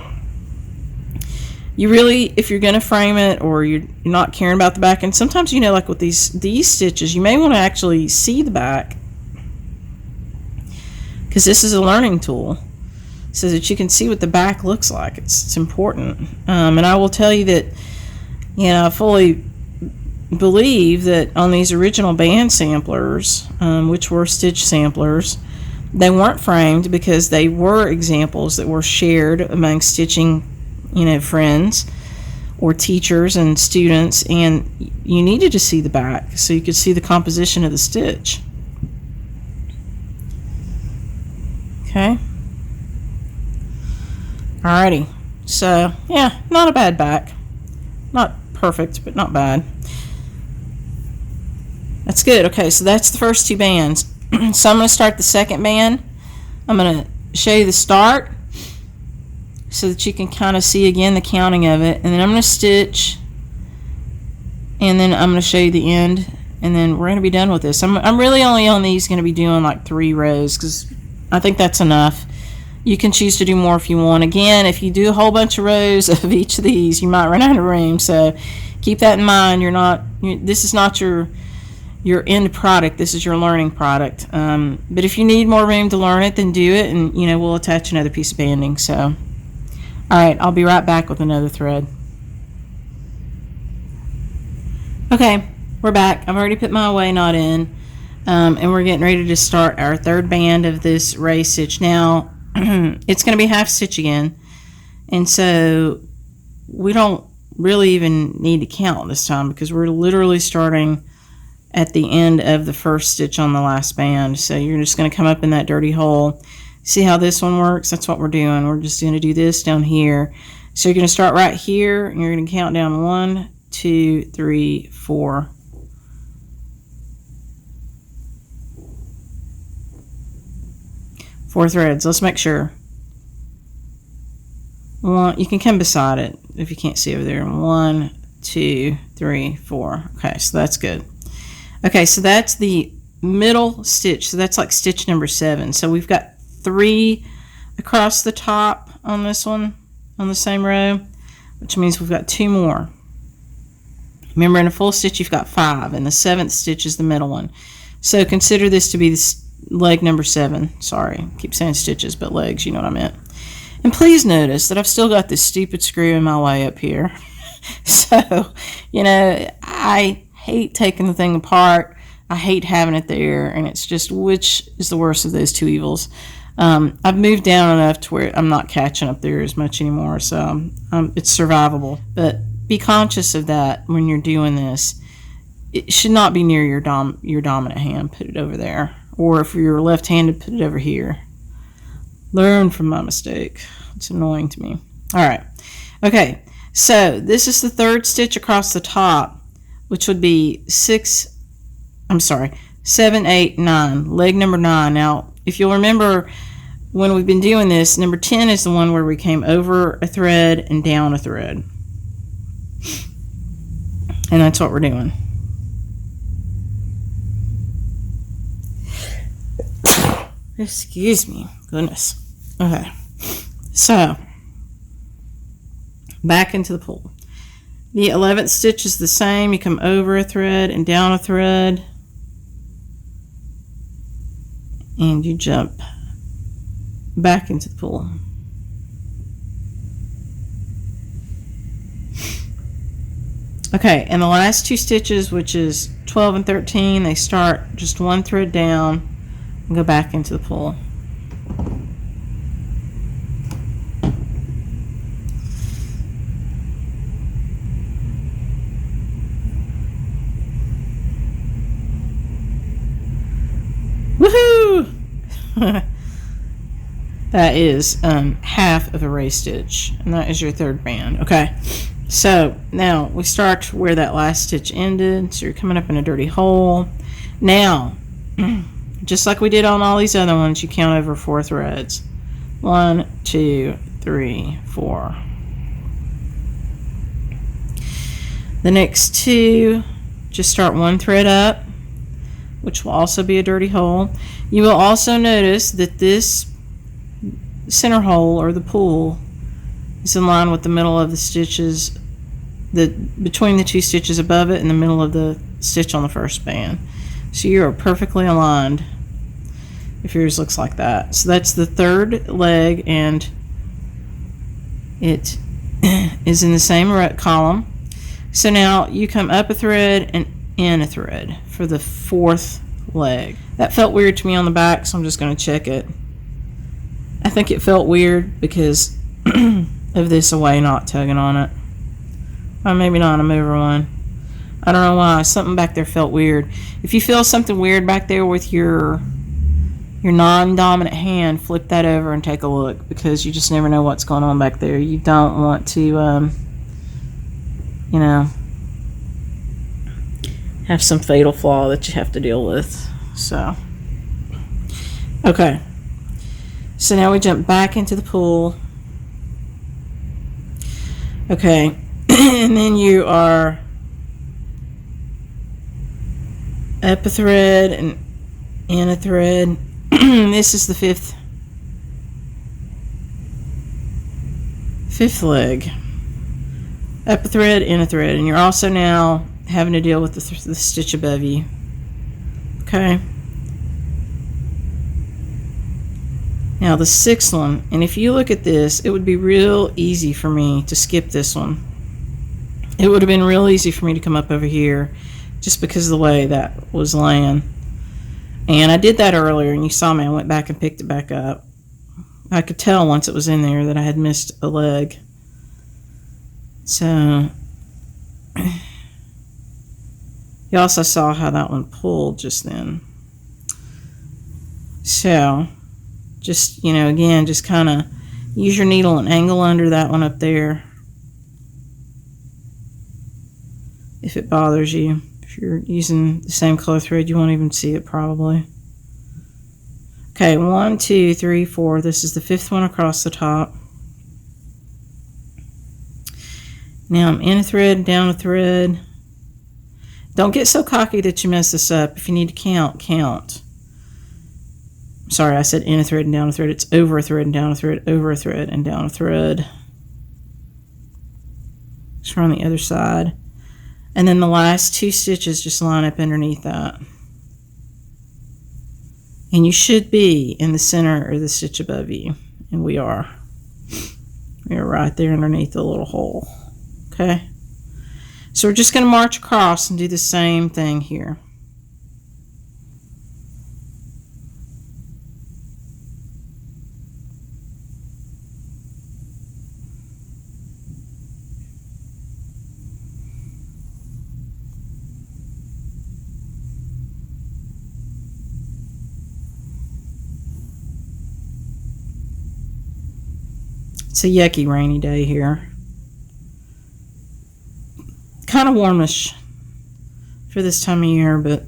You really, if you're going to frame it, or you're not caring about the back, and sometimes, you know, like with these stitches, you may want to actually see the back, because this is a learning tool, so that you can see what the back looks like. It's important. And I will tell you that, you know, I fully believe that on these original band samplers, which were stitch samplers, they weren't framed because they were examples that were shared among stitching, you know, friends or teachers and students, and you needed to see the back so you could see the composition of the stitch. Okay. Alrighty. So, yeah, not a bad back. Not perfect, but not bad. That's good. Okay, so that's the first 2 bands. So I'm going to start the second band. I'm going to show you the start so that you can kind of see again the counting of it. And then I'm going to stitch, and then I'm going to show you the end, and then we're going to be done with this. I'm really only on these going to be doing like 3 rows, because I think that's enough. You can choose to do more if you want. Again, if you do a whole bunch of rows of each of these, you might run out of room. So keep that in mind. This is not your end product. This is your learning product. But if you need more room to learn it, then do it, and you know, we'll attach another piece of banding. So, all right, I'll be right back with another thread. Okay, we're back. I've already put my away knot in. And we're getting ready to start our third band of this race stitch. Now, it's going to be half stitch again, and so we don't really even need to count this time because we're literally starting at the end of the first stitch on the last band. So you're just going to come up in that dirty hole. See how this one works? That's what we're doing. We're just going to do this down here. So you're going to start right here, and you're going to count down 1, 2, 3, 4. Four threads. Let's make sure. One, you can come beside it if you can't see over there. 1, 2, 3, 4. Okay, so that's good. Okay, so that's the middle stitch. So that's like stitch number 7. So we've got 3 across the top on this one, on the same row, which means we've got 2 more. Remember, in a full stitch, you've got 5, and the 7th stitch is the middle one. So consider this to be leg number 7. Sorry, I keep saying stitches, but legs, you know what I meant. And please notice that I've still got this stupid screw in my way up here. So, you know, I hate taking the thing apart. I hate having it there, and it's just, which is the worst of those two evils? I've moved down enough to where I'm not catching up there as much anymore, so it's survivable. But be conscious of that when you're doing this. It should not be near your dominant hand. Put it over there. Or if you're left-handed, put it over here. Learn from my mistake. It's annoying to me. All right. Okay, so this is the 3rd stitch across the top, which would be 7, 8, 9, leg number 9. Now, if you'll remember, when we've been doing this, number 10 is the one where we came over a thread and down a thread. And that's what we're doing. Excuse me. Goodness. Okay. So, back into the pool. The 11th stitch is the same. You come over a thread and down a thread. And you jump back into the pool. Okay, and the last 2 stitches, which is 12 and 13, they start just 1 thread down and go back into the pool. Woohoo! That is half of a raised stitch, and that is your 3rd band. Okay, so now we start where that last stitch ended, so you're coming up in a dirty hole. Now, just like we did on all these other ones, you count over 4 threads. 1, 2, 3, 4. The next 2, just start 1 thread up, which will also be a dirty hole. You will also notice that this center hole, or the pool, is in line with the middle of the stitches, between the 2 stitches above it and the middle of the stitch on the first band. So you are perfectly aligned if yours looks like that. So that's the 3rd leg, and it is in the same column. So now you come up a thread and in a thread for the 4th leg. That felt weird to me on the back, so I'm just going to check it. I think it felt weird because of this away knot tugging on it. Or maybe not, I'm over one. I don't know why. Something back there felt weird. If you feel something weird back there with your non-dominant hand, flip that over and take a look, because you just never know what's going on back there. You don't want to, have some fatal flaw that you have to deal with. So, okay. So now we jump back into the pool. Okay. And then you are up a thread and in a thread. This is the fifth leg. Up a thread, in a thread, and you're also now having to deal with the stitch above you. Okay. Now the 6th one, and if you look at this, it would be real easy for me to skip this one. It would have been real easy for me to come up over here just because of the way that was laying. And I did that earlier, and you saw me. I went back and picked it back up. I could tell once it was in there that I had missed a leg. So You also saw how that one pulled just then. So, just, you know, again, just kind of use your needle and angle under that one up there. If it bothers you. If you're using the same color thread, you won't even see it probably. Okay, 1, 2, 3, 4. This is the 5th one across the top. Now I'm in a thread, down a thread. Don't get so cocky that you mess this up. If you need to count, count. Sorry, I said in a thread and down a thread. It's over a thread and down a thread, over a thread and down a thread. Just on the other side. And then the last 2 stitches just line up underneath that. And you should be in the center of the stitch above you. And we are. We are right there underneath the little hole. Okay? So we're just going to march across and do the same thing here. It's a yucky rainy day here. Kind of warmish for this time of year, but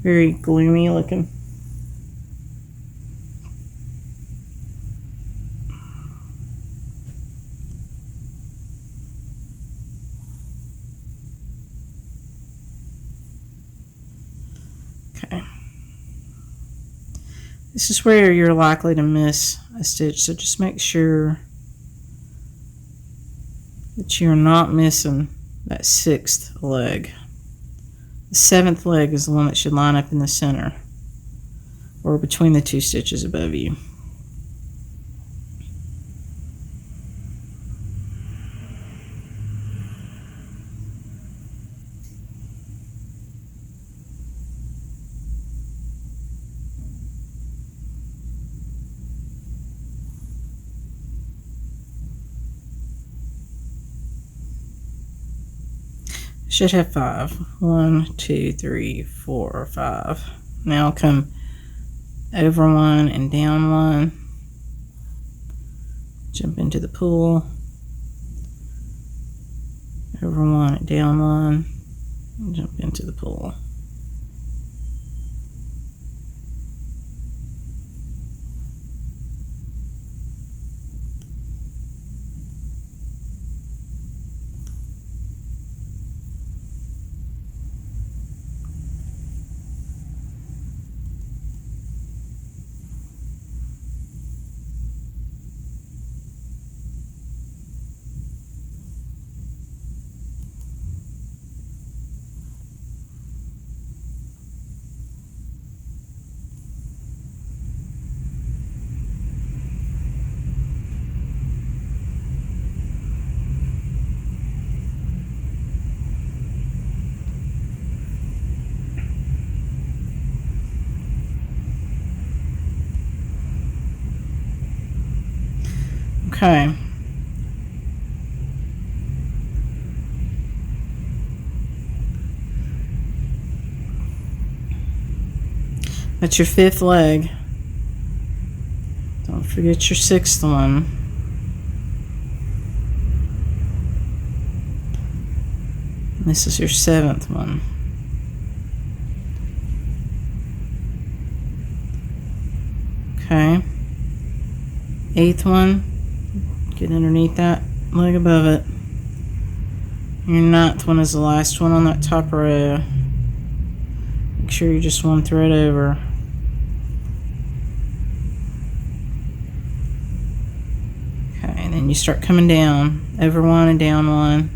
very gloomy looking. Okay. This is where you're likely to miss a stitch, so just make sure that you're not missing that 6th leg. The 7th leg is the one that should line up in the center or between the 2 stitches above you. Should have 5. 1, 2, 3, 4, 5. Now come over one and down one. Jump into the pool. Over one and down one. And jump into the pool. Okay. That's your 5th leg. Don't forget your 6th one. This is your 7th one. Okay. 8th one. Get underneath that leg above it. Your 9th one is the last one on that top row. Make sure you're just one thread over. Okay, and then you start coming down, over one and down one.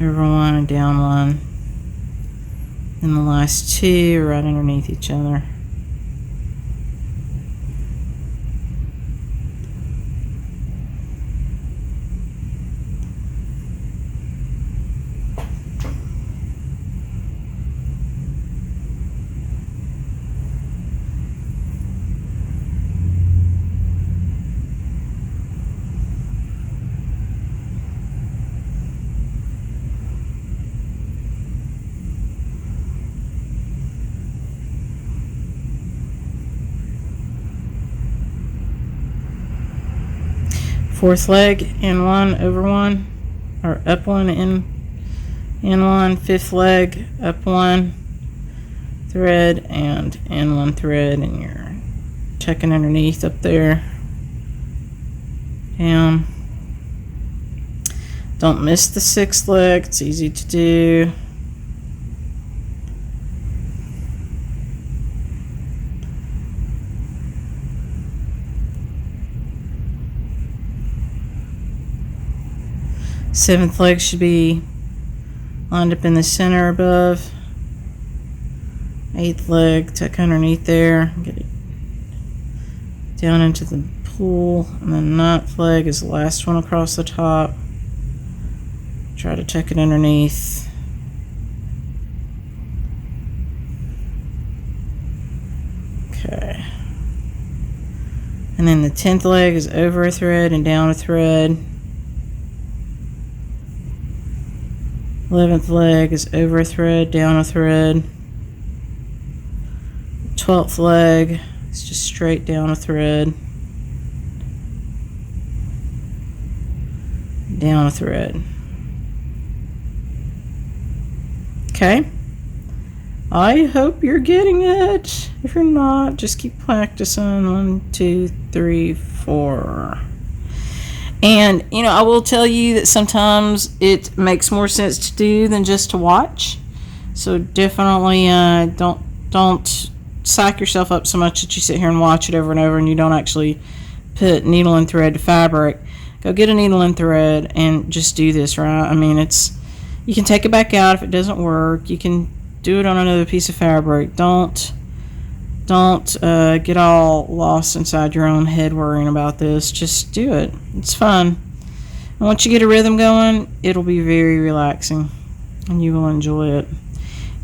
Over one and down one. And the last 2 are right underneath each other. Fourth leg, in one, over one, or up one, in one. Fifth leg, up one thread and in one thread, and you're checking underneath up there, down. Don't miss the sixth leg, it's easy to do. Seventh leg should be lined up in the center above. Eighth leg, tuck underneath there, get it down into the pool, and then ninth leg is the last one across the top. Try to tuck it underneath. Okay. And then the 10th leg is over a thread and down a thread. 11th leg is over a thread, down a thread. 12th leg is just straight down a thread, down a thread. Okay, I hope you're getting it. If you're not, just keep practicing. 1, 2, 3, 4. And you know, I will tell you that sometimes it makes more sense to do than just to watch. So definitely don't psych yourself up so much that you sit here and watch it over and over and you don't actually put needle and thread to fabric. Go get a needle and thread and just do this, right? I mean, you can take it back out if it doesn't work. You can do it on another piece of fabric. Don't get all lost inside your own head worrying about this. Just do it. It's fun. And once you get a rhythm going, it'll be very relaxing and you will enjoy it.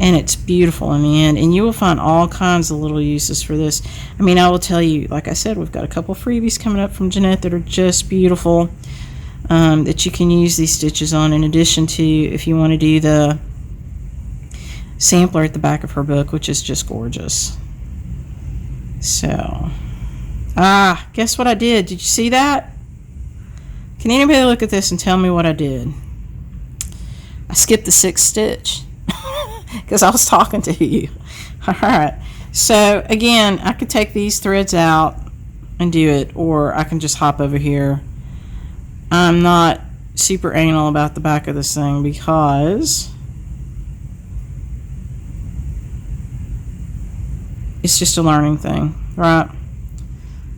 And it's beautiful in the end, and you will find all kinds of little uses for this. I mean, I will tell you, like I said, we've got a couple freebies coming up from Jeanette that are just beautiful, that you can use these stitches on, in addition to if you want to do the sampler at the back of her book, which is just gorgeous. So, guess what I did? Did you see that? Can anybody look at this and tell me what I did? I skipped the 6th stitch. Because I was talking to you. Alright, so again, I could take these threads out and do it, or I can just hop over here. I'm not super anal about the back of this thing because it's just a learning thing, right?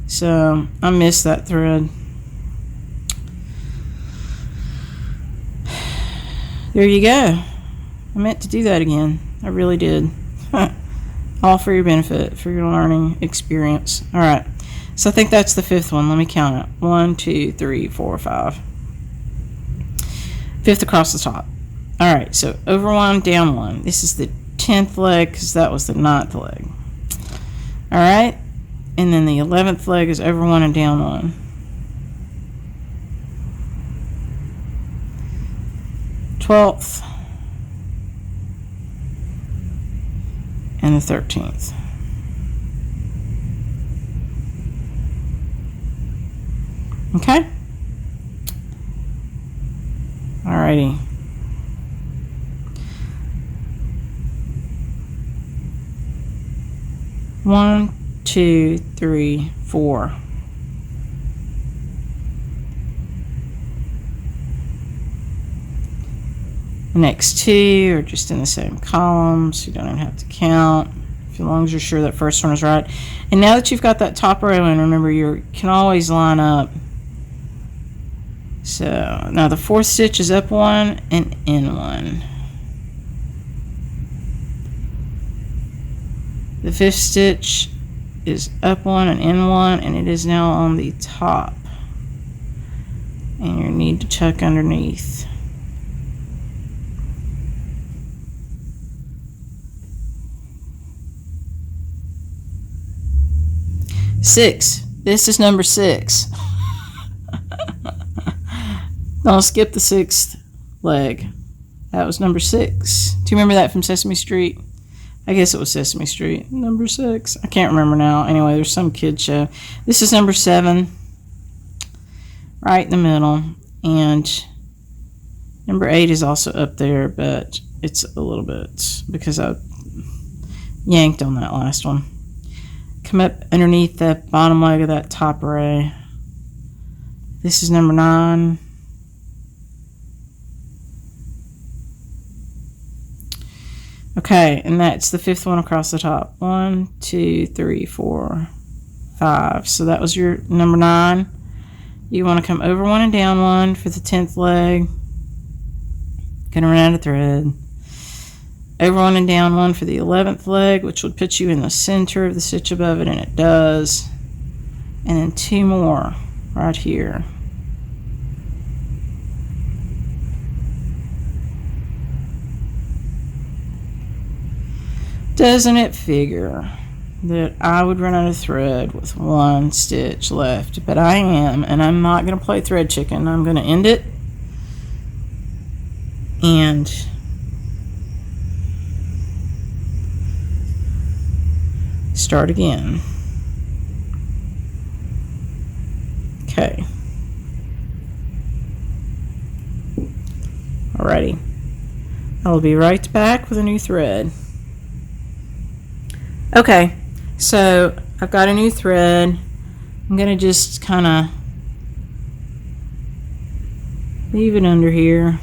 So I missed that thread. There you go. I meant to do that again. I really did. All for your benefit, for your learning experience. Alright, so I think that's the 5th one. Let me count it. 1, 2, 3, 4, 5. 5th across the top. Alright, so over one, down one. This is the 10th leg because that was the 9th leg. Alright, and then the 11th leg is over one and down one. 12th. And the 13th. Okay? Alrighty. One, 2, 3, 4. The next 2 are just in the same column, so you don't even have to count, as long as you're sure that first one is right. And now that you've got that top row in, remember you can always line up. So now the 4th stitch is up one and in one. The 5th stitch is up one and in one, and it is now on the top. And you need to tuck underneath. 6. This is number 6. Don't skip the 6th leg. That was number 6. Do you remember that from Sesame Street? I guess it was Sesame Street. Number 6. I can't remember now. Anyway, there's some kid show. This is number 7. right in the middle, and number 8 is also up there, but it's a little bit because I yanked on that last one. Come up underneath the bottom leg of that top array. This is number 9. Okay, and that's the 5th one across the top. 1, 2, 3, 4, 5. So that was your number 9. You want to come over one and down one for the 10th leg. Gonna run out of thread. Over one and down one for the 11th leg, which would put you in the center of the stitch above it, and it does. And then 2 more right here. Doesn't it figure that I would run out of thread with 1 stitch left? But I am, and I'm not going to play thread chicken. I'm going to end it and start again. Okay. Alrighty. I'll be right back with a new thread. Okay, so I've got a new thread. I'm going to just kind of leave it under here.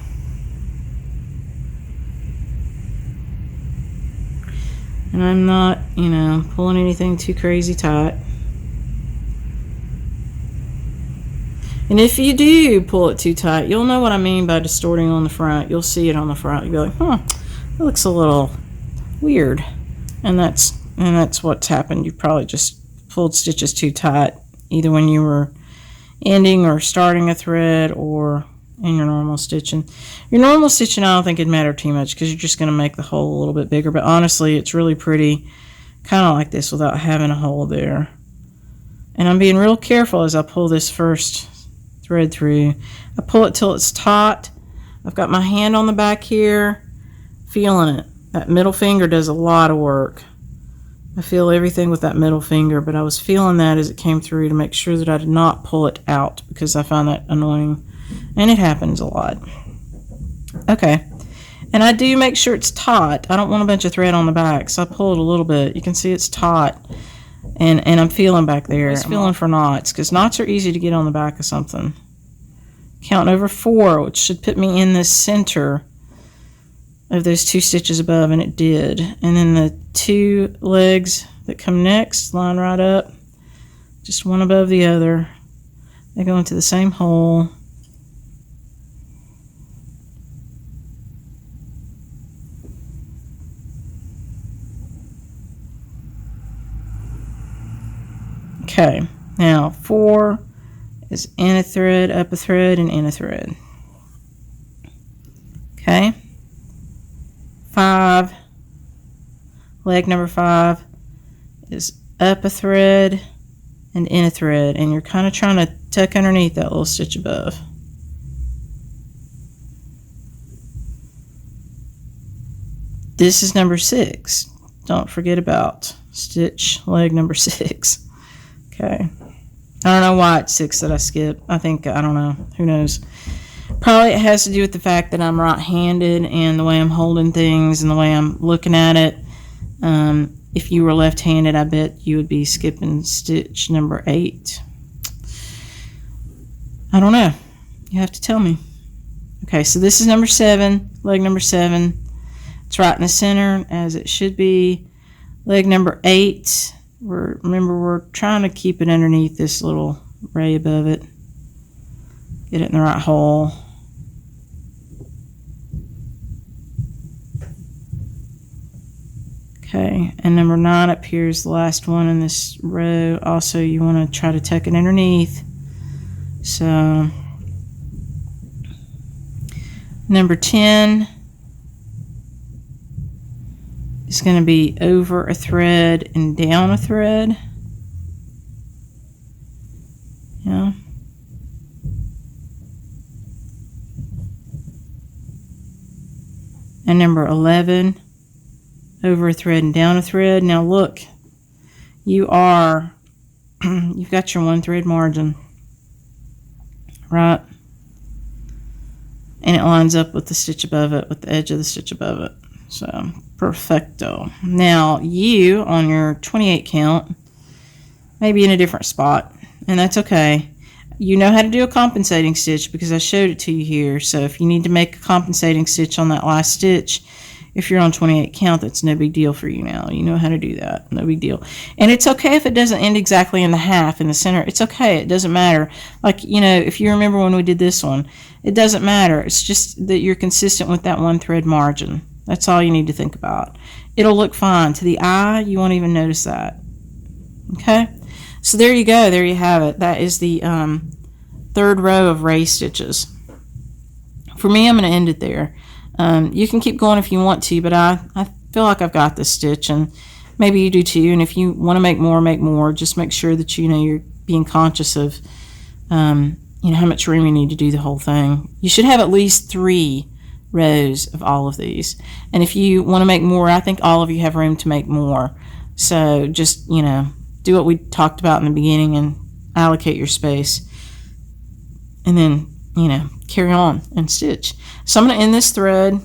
And I'm not, pulling anything too crazy tight. And if you do pull it too tight, you'll know what I mean by distorting on the front. You'll see it on the front. You'll be like, that looks a little weird. And that's what's happened. You probably just pulled stitches too tight, either when you were ending or starting a thread or in your normal stitching. Your normal stitching, I don't think it'd matter too much because you're just going to make the hole a little bit bigger. But honestly, it's really pretty, kind of like this without having a hole there. And I'm being real careful as I pull this first thread through. I pull it till it's taut. I've got my hand on the back here, feeling it. That middle finger does a lot of work. I feel everything with that middle finger, but I was feeling that as it came through to make sure that I did not pull it out because I find that annoying. And it happens a lot. Okay. And I do make sure it's taut. I don't want a bunch of thread on the back, so I pull it a little bit. You can see it's taut. And I'm feeling back there. I'm feeling for knots because knots are easy to get on the back of something. Counting over 4, which should put me in the center of those 2 stitches above, and it did. And then the 2 legs that come next line right up, just one above the other. They go into the same hole. Okay, now 4 is in a thread, up a thread, and in a thread. Okay. 5, leg number 5 is up a thread and in a thread, and you're kind of trying to tuck underneath that little stitch above. This is number 6. Don't forget about stitch leg number 6. Okay. I don't know why it's 6 that I skipped. I don't know. Who knows? Probably it has to do with the fact that I'm right-handed and the way I'm holding things and the way I'm looking at it. If you were left-handed, I bet you would be skipping stitch number 8. I don't know. You have to tell me. Okay, so this is number 7, leg number 7. It's right in the center as it should be. Leg number 8. Remember, we're trying to keep it underneath this little ray above it. Get it in the right hole. Okay, and number 9 up here is the last one in this row. Also, you want to try to tuck it underneath. So, number 10 is going to be over a thread and down a thread. Yeah. And number 11, over a thread and down a thread. Now look, you've got your 1 thread margin right? And it lines up with the stitch above it, with the edge of the stitch above it. So, perfecto. Now, you, on your 28 count, may be in a different spot, and that's okay. You know how to do a compensating stitch because I showed it to you here. So if you need to make a compensating stitch on that last stitch, if you're on 28 count, that's no big deal for you now. You know how to do that. No big deal. And it's okay if it doesn't end exactly in the half, in the center. It's okay. It doesn't matter. Like, you know, if you remember when we did this one, it doesn't matter. It's just that you're consistent with that one thread margin. That's all you need to think about. It'll look fine. To the eye, you won't even notice that. Okay? So there you go. There you have it. That is the third row of raised stitches. For me, I'm going to end it there. You can keep going if you want to, but I feel like I've got this stitch, and maybe you do too. And if you want to make more. Just make sure that you know you're being conscious of you know how much room you need to do the whole thing. You should have at least 3 rows of all of these. And if you want to make more, I think all of you have room to make more. So just, you know, do what we talked about in the beginning and allocate your space. And then, you know, carry on and stitch. So I'm going to end this thread.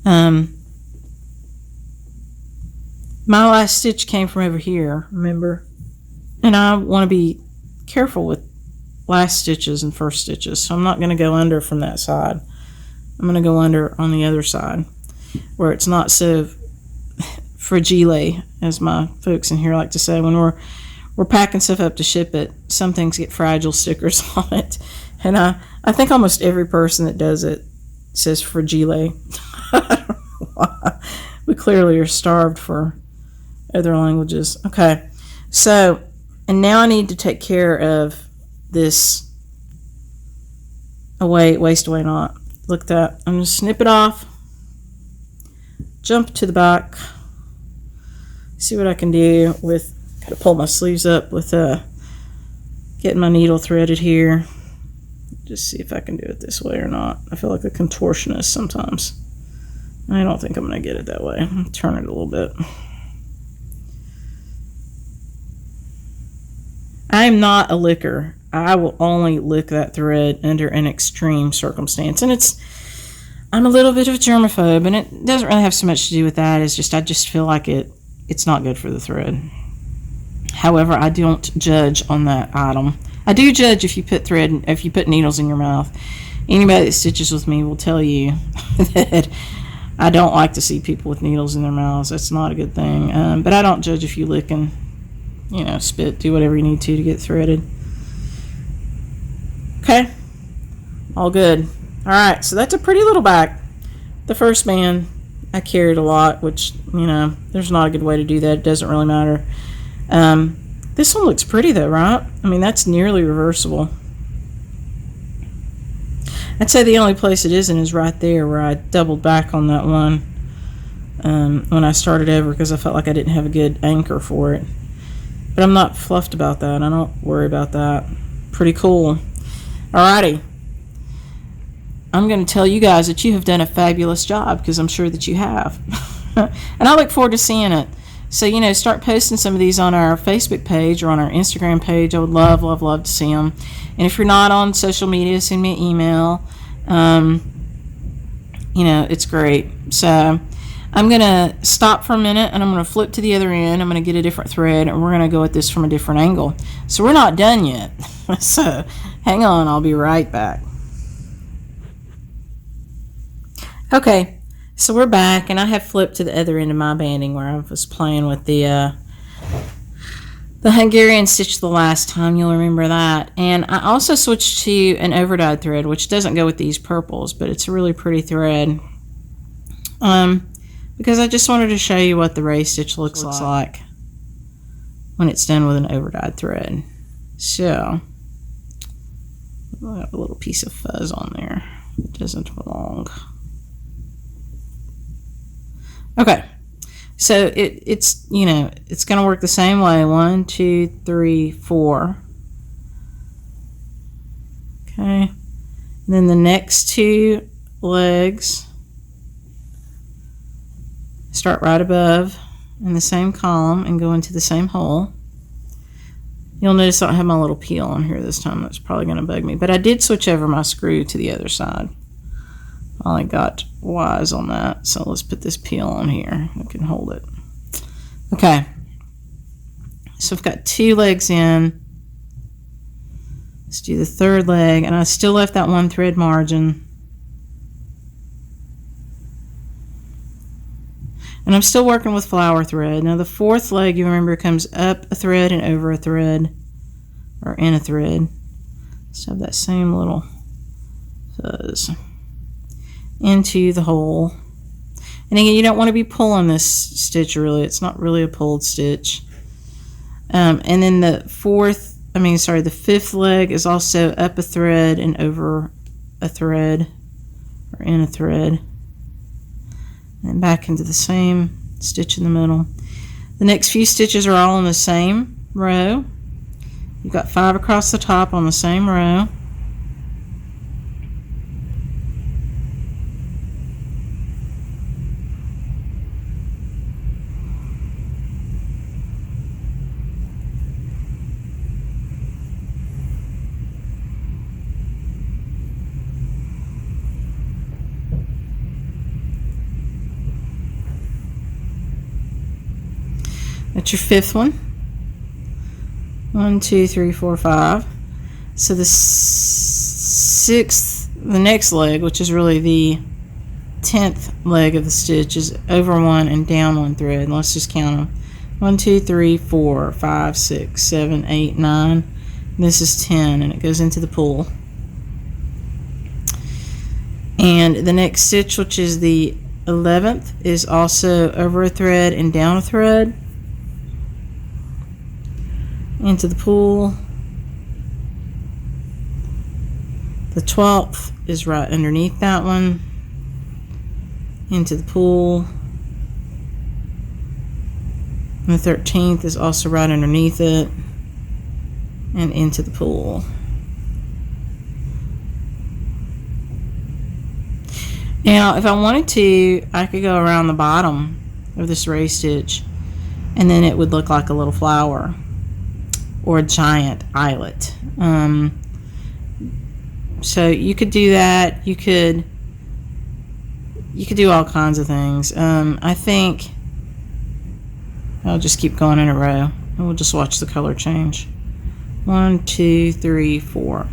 My last stitch came from over here, remember? And I want to be careful with last stitches and first stitches. So I'm not going to go under from that side. I'm going to go under on the other side where it's not so fragile, as my folks in here like to say. When we're packing stuff up to ship it, some things get fragile stickers on it. And I think almost every person that does it says fragile. I don't know why. We clearly are starved for other languages. Okay, so, and now I need to take care of this waist away knot. Look at that. I'm going to snip it off, jump to the back, see what I can do with, gotta pull my sleeves up with getting my needle threaded here. Just see if I can do it this way or not. I feel like a contortionist sometimes. I don't think I'm going to get it that way. I'll turn it a little bit. I'm not a licker. I will only lick that thread under an extreme circumstance. And I'm a little bit of a germaphobe, and it doesn't really have so much to do with that. It's just, I just feel like it's not good for the thread. However, I don't judge on that item. I do judge if you put needles in your mouth. Anybody that stitches with me will tell you that I don't like to see people with needles in their mouths. That's not a good thing. But I don't judge if you lick and, you know, spit, do whatever you need to get threaded. Okay, all good. All right, so that's a pretty little back. The first band I carried a lot, which, you know, there's not a good way to do that. It doesn't really matter. This one looks pretty though, right? I mean, that's nearly reversible. I'd say the only place it isn't is right there where I doubled back on that one when I started over because I felt like I didn't have a good anchor for it. But I'm not fluffed about that. I don't worry about that. Pretty cool. Alrighty. I'm going to tell you guys that you have done a fabulous job because I'm sure that you have. And I look forward to seeing it. So, you know, start posting some of these on our Facebook page or on our Instagram page. I would love, love, love to see them. And if you're not on social media, send me an email. You know, it's great. So I'm going to stop for a minute and I'm going to flip to the other end. I'm going to get a different thread and we're going to go at this from a different angle. So we're not done yet. So hang on, I'll be right back. Okay, so we're back and I have flipped to the other end of my banding where I was playing with the Hungarian stitch the last time. You'll remember that. And I also switched to an overdyed thread, which doesn't go with these purples, but it's a really pretty thread. Because I just wanted to show you what the raised stitch looks like when it's done with an overdyed thread. So I have a little piece of fuzz on there. It doesn't belong. Okay, so it's you know, it's going to work the same way. 1, 2, 3, 4. Okay, and then the next 2 legs start right above in the same column and go into the same hole. You'll notice I don't have my little peel on here this time. That's probably going to bug me. But I did switch over my screw to the other side. I got wise on that. So let's put this peel on here. I can hold it. Okay. So I've got 2 legs in. Let's do the 3rd leg. And I still left that 1 thread margin. And I'm still working with flower thread. Now the 4th leg, you remember, comes up a thread and over a thread, or in a thread. So have that same little fuzz into the hole. And again, you don't want to be pulling this stitch really. It's not really a pulled stitch. And then the 5th leg is also up a thread and over a thread, or in a thread. And back into the same stitch in the middle. The next few stitches are all in the same row. You've got 5 across the top on the same row. That's your 5th one. 1, 2, 3, 4, 5. So the 6th, the next leg, which is really the 10th leg of the stitch, is over 1 and down 1 thread. Let's just count them. 1, 2, 3, 4, 5, 6, 7, 8, 9. This is 10, and it goes into the pull. And the next stitch, which is the 11th, is also over a thread and down a thread. Into the pull. The 12th is right underneath that one. Into the pull. And the 13th is also right underneath it. And into the pull. Now, if I wanted to, I could go around the bottom of this raised stitch, and then it would look like a little flower or a giant eyelet. So you could do that. You could do all kinds of things. I think I'll just keep going in a row, and we'll just watch the color change. 1, 2, 3, 4.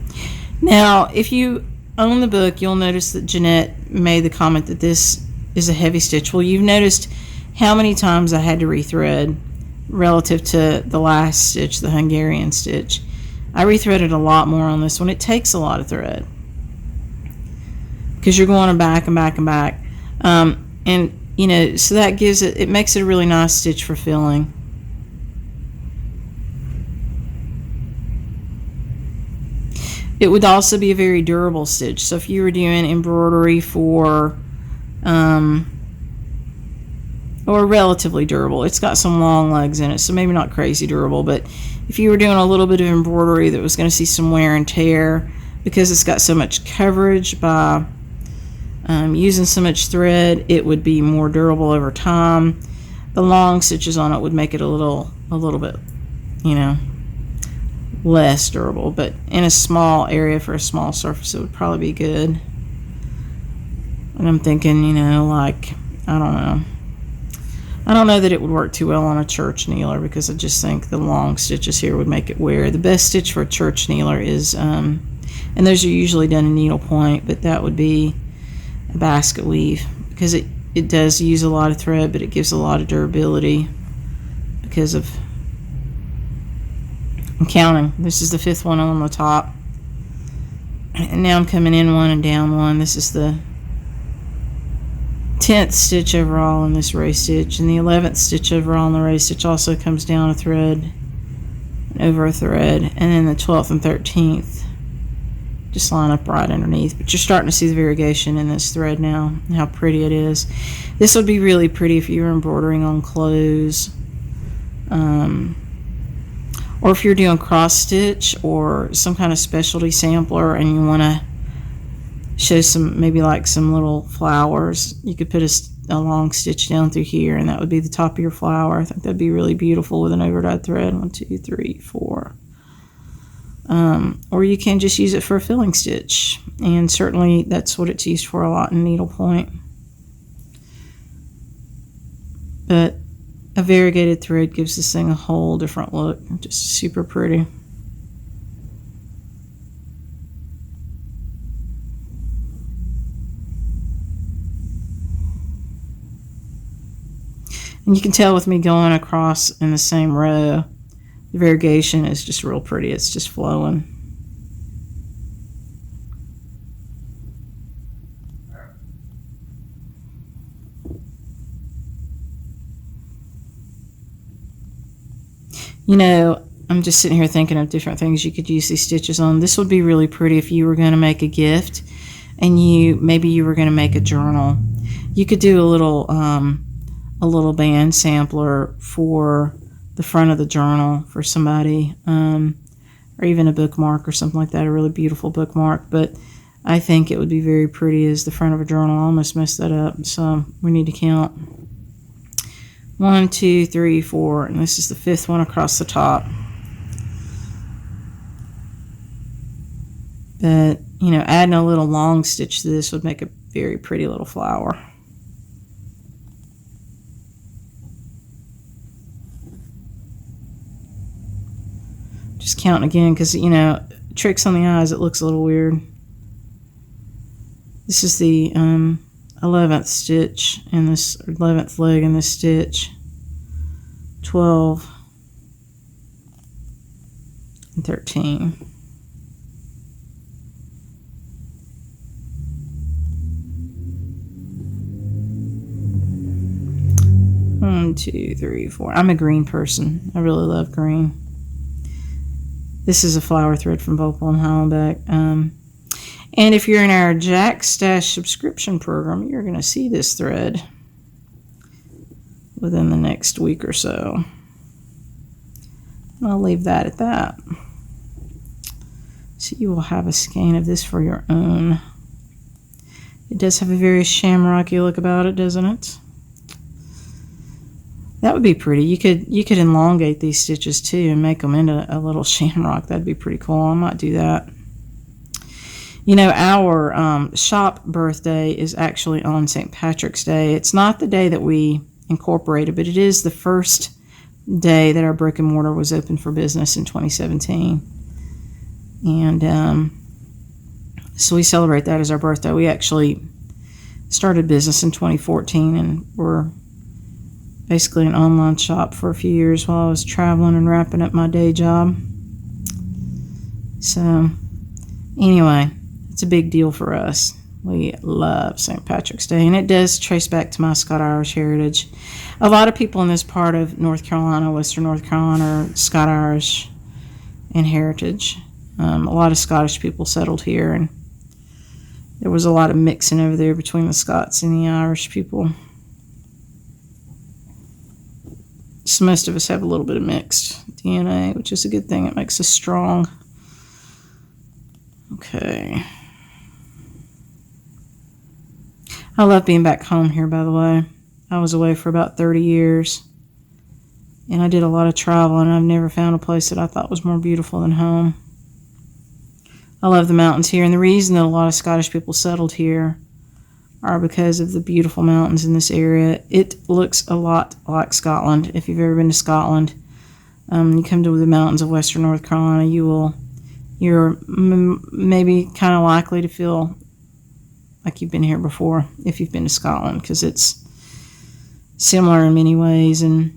Now, if you own the book, you'll notice that Jeanette made the comment that this is a heavy stitch. Well, you've noticed how many times I had to rethread relative to the last stitch, the Hungarian stitch. I rethreaded a lot more on this one. It takes a lot of thread because you're going back and back and back, and you know, so that gives it makes it a really nice stitch for filling. It would also be a very durable stitch. So if you were doing embroidery for or relatively durable. It's got some long legs in it, so maybe not crazy durable, but if you were doing a little bit of embroidery that was going to see some wear and tear because it's got so much coverage by using so much thread, it would be more durable over time. The long stitches on it would make it a little bit, you know, less durable, but in a small area for a small surface it would probably be good. And I'm thinking, you know, like, I don't know that it would work too well on a church kneeler because I just think the long stitches here would make it wear. The best stitch for a church kneeler is, and those are usually done in needlepoint, but that would be a basket weave because it does use a lot of thread, but it gives a lot of durability because of, I'm counting. This is the 5th one on the top. And now I'm coming in one and down one. This is the 10th stitch overall in this raised stitch, and the 11th stitch overall in the raised stitch also comes down a thread and over a thread, and then the 12th and 13th just line up right underneath. But you're starting to see the variegation in this thread now and how pretty it is. This would be really pretty if you were embroidering on clothes, or if you're doing cross stitch or some kind of specialty sampler and you want to show some, maybe like some little flowers. You could put a long stitch down through here, and that would be the top of your flower. I think that'd be really beautiful with an overdyed thread. 1, 2, 3, 4, or you can just use it for a filling stitch, and certainly that's what it's used for a lot in needlepoint. But a variegated thread gives this thing a whole different look, just super pretty. And you can tell with me going across in the same row, the variegation is just real pretty. It's just flowing. You know, I'm just sitting here thinking of different things you could use these stitches on. This would be really pretty if you were going to make a gift and maybe you were going to make a journal. You could do a little band sampler for the front of the journal for somebody, or even a bookmark or something like that, a really beautiful bookmark. But I think it would be very pretty as the front of a journal. I almost messed that up, so we need to count. 1, 2, 3, 4, and this is the 5th one across the top. But, you know, adding a little long stitch to this would make a very pretty little flower. Just counting again because, you know, tricks on the eyes, it looks a little weird. This is the 11th stitch in this, or 11th leg in this stitch. 12 and 13. One, 2, 3, 4. I'm a green person. I really love green. This is a flower thread from Volpel and Hollenbeck. And if you're in our Jack Stash subscription program, you're going to see this thread within the next week or so. And I'll leave that at that. So you will have a skein of this for your own. It does have a very shamrocky look about it, doesn't it? That would be pretty. You could elongate these stitches too and make them into a little shamrock. That'd be pretty cool. I might do that. You know, our shop birthday is actually on St. Patrick's Day. It's not the day that we incorporated, but it is the first day that our brick and mortar was open for business in 2017. And so we celebrate that as our birthday. We actually started business in 2014 and were basically an online shop for a few years while I was traveling and wrapping up my day job. So anyway, it's a big deal for us. We love St. Patrick's Day, and it does trace back to my Scott-Irish heritage. A lot of people in this part of North Carolina, Western North Carolina, are Scott-Irish in heritage. A lot of Scottish people settled here, and there was a lot of mixing over there between the Scots and the Irish people. So most of us have a little bit of mixed DNA, which is a good thing. It makes us strong. Okay. I love being back home here, by the way. I was away for about 30 years, and I did a lot of traveling. I've never found a place that I thought was more beautiful than home. I love the mountains here, and the reason that a lot of Scottish people settled here are because of the beautiful mountains in this area. It looks a lot like Scotland. If you've ever been to Scotland, you come to the mountains of Western North Carolina, you're maybe kind of likely to feel like you've been here before if you've been to Scotland, because it's similar in many ways. And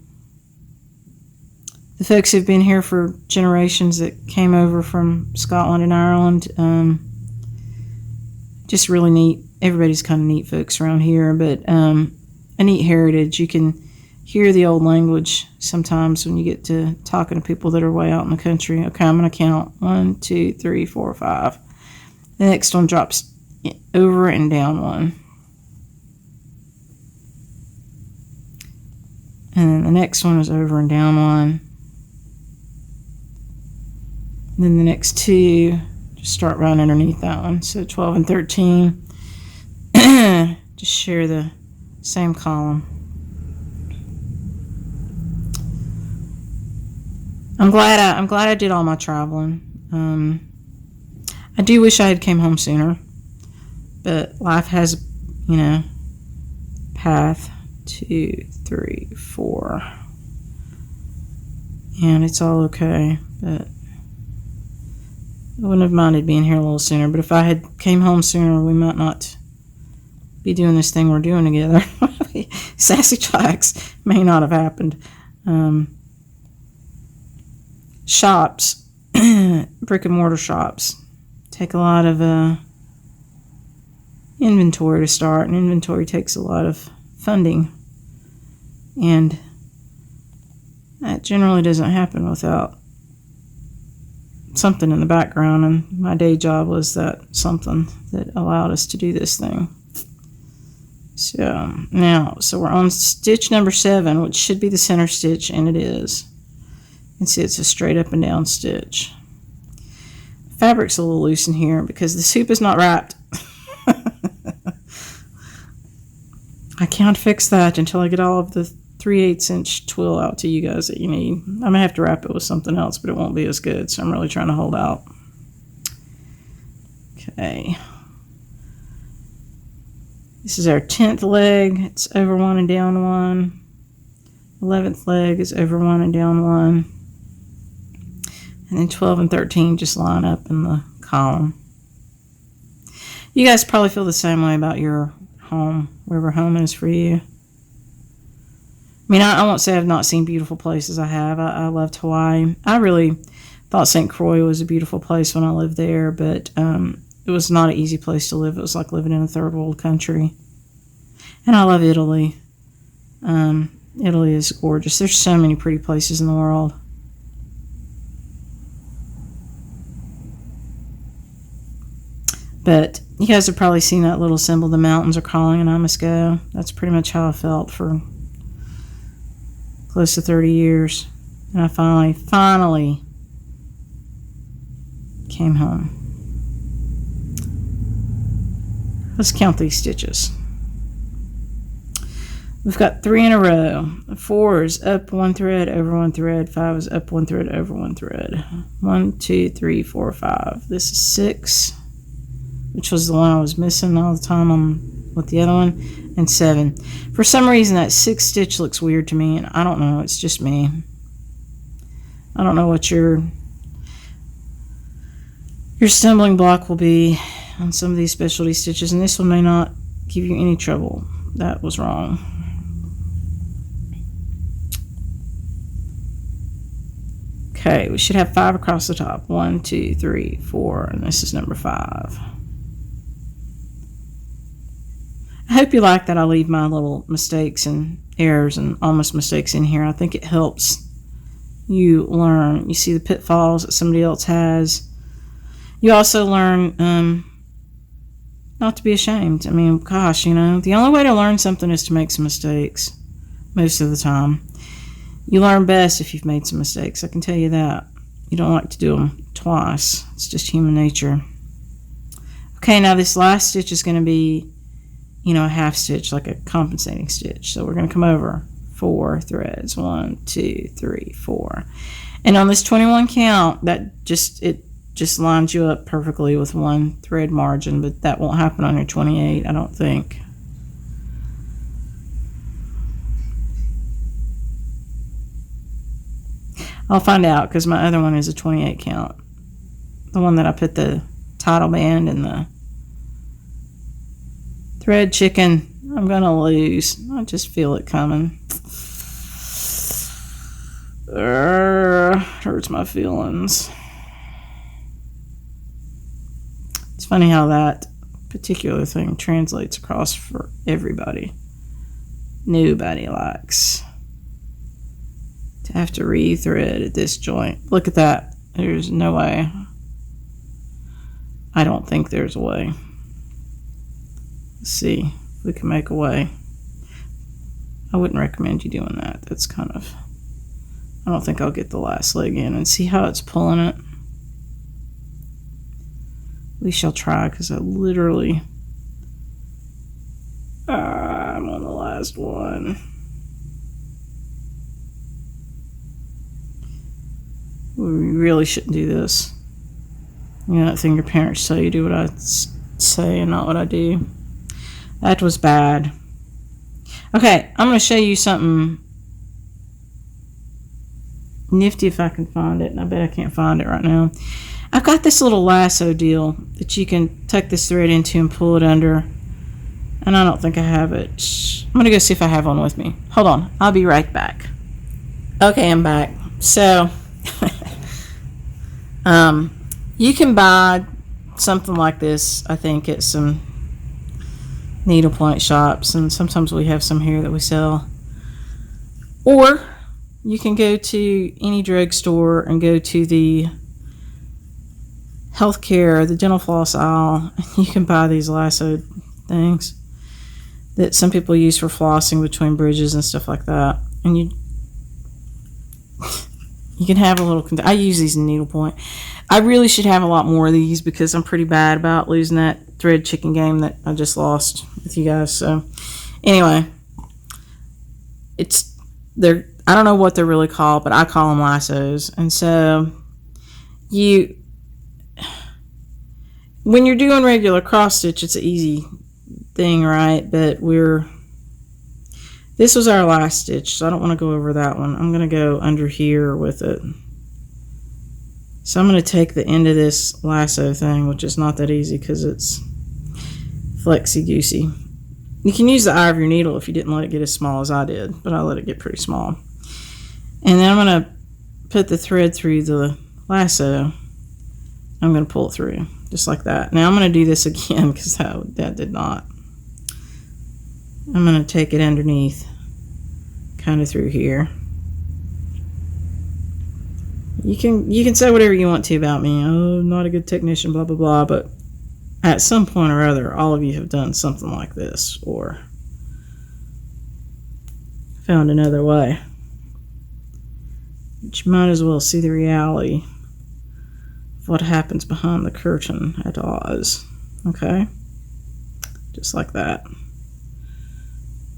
the folks who've been here for generations that came over from Scotland and Ireland, just really neat. Everybody's kind of neat folks around here, but a neat heritage. You can hear the old language sometimes when you get to talking to people that are way out in the country. Okay, I'm going to count 1, 2, 3, 4, 5. The next one drops over and down 1. And then the next one is over and down 1. And then the next 2 just start right underneath that one. So 12 and 13 just share the same column. I'm glad I did all my traveling. I do wish I had came home sooner, but life has, you know, path 2, 3, 4, and it's all okay. But I wouldn't have minded being here a little sooner. But if I had came home sooner, we might not be doing this thing we're doing together. Sassy tracks may not have happened. Shops, brick and mortar shops, take a lot of inventory to start, and inventory takes a lot of funding, and that generally doesn't happen without something in the background, and my day job was that something that allowed us to do this thing. So now, we're on stitch number 7, which should be the center stitch, and it is. You can see it's a straight up and down stitch. Fabric's a little loose in here because the soup is not wrapped. I can't fix that until I get all of the 3/8 inch twill out to you guys that you need. I'm going to have to wrap it with something else, but it won't be as good, so I'm really trying to hold out. Okay. This is our 10th leg. It's over 1 and down 1. 11th leg is over 1 and down 1. And then 12 and 13 just line up in the column. You guys probably feel the same way about your home, wherever home is for you. I mean, I won't say I've not seen beautiful places. I have. I loved Hawaii. I really thought St. Croix was a beautiful place when I lived there, but it was not an easy place to live. It was like living in a third world country. And I love Italy. Italy is gorgeous. There's so many pretty places in the world. But you guys have probably seen that little symbol, the mountains are calling and I must go. That's pretty much how I felt for close to 30 years. And I finally came home. Let's count these stitches. We've got 3 in a row. 4 is up 1 thread, over 1 thread. 5 is up 1 thread, over 1 thread. 1, 2, 3, 4, 5. This is 6, which was the one I was missing all the time with the other one, and 7. For some reason, that 6th stitch looks weird to me, and I don't know. It's just me. I don't know what your stumbling block will be on some of these specialty stitches, and this one may not give you any trouble. That was wrong. Okay, we should have 5 across the top. 1, 2, 3, 4, and this is number 5. I hope you like that I leave my little mistakes and errors and almost mistakes in here. I think it helps you learn. You see the pitfalls that somebody else has. You also learn not to be ashamed. I mean, gosh, you know, the only way to learn something is to make some mistakes most of the time. You learn best if you've made some mistakes. I can tell you that. You don't like to do them twice. It's just human nature. Okay, now this last stitch is going to be, you know, a half stitch, like a compensating stitch. So we're going to come over 4 threads. 1, 2, 3, 4. And on this 21 count, that just lines you up perfectly with 1 thread margin, but that won't happen on your 28, I don't think. I'll find out, because my other one is a 28 count. The one that I put the title band and the thread chicken, I'm going to lose. I just feel it coming. Hurts my feelings. It's funny how that particular thing translates across for everybody. Nobody likes to have to re-thread at this joint. Look at that. There's no way. I don't think there's a way. Let's see if we can make a way. I wouldn't recommend you doing that. That's kind of... I don't think I'll get the last leg in. And see how it's pulling it? We shall try, because I literally... I'm on the last one. We really shouldn't do this. You know that thing your parents tell you, do what I say and not what I do. That was bad. Okay, I'm going to show you something nifty if I can find it, and I bet I can't find it right now. I've got this little lasso deal that you can tuck this thread into and pull it under, and I don't think I have it. I'm going to go see if I have one with me. Hold on, I'll be right back. Okay, I'm back. So, you can buy something like this, I think, at some needlepoint shops, and sometimes we have some here that we sell. Or you can go to any drugstore and go to the healthcare, the dental floss aisle, and you can buy these lasso things that some people use for flossing between bridges and stuff like that. And you can have a little, I use these in needlepoint. I really should have a lot more of these because I'm pretty bad about losing that thread chicken game that I just lost with you guys. So anyway, they're, I don't know what they're really called, but I call them lassos. And so when you're doing regular cross stitch, it's an easy thing, right? But this was our last stitch, so I don't want to go over that one. I'm going to go under here with it. So I'm going to take the end of this lasso thing, which is not that easy because it's flexy-goosey. You can use the eye of your needle if you didn't let it get as small as I did, but I let it get pretty small. And then I'm going to put the thread through the lasso. I'm going to pull it through, just like that. Now I'm going to do this again because that did not. I'm going to take it underneath, kind of through here. You can say whatever you want to about me. Oh, not a good technician, blah, blah, blah. But at some point or other, all of you have done something like this or found another way. But you might as well see the reality of what happens behind the curtain at Oz. Okay? Just like that.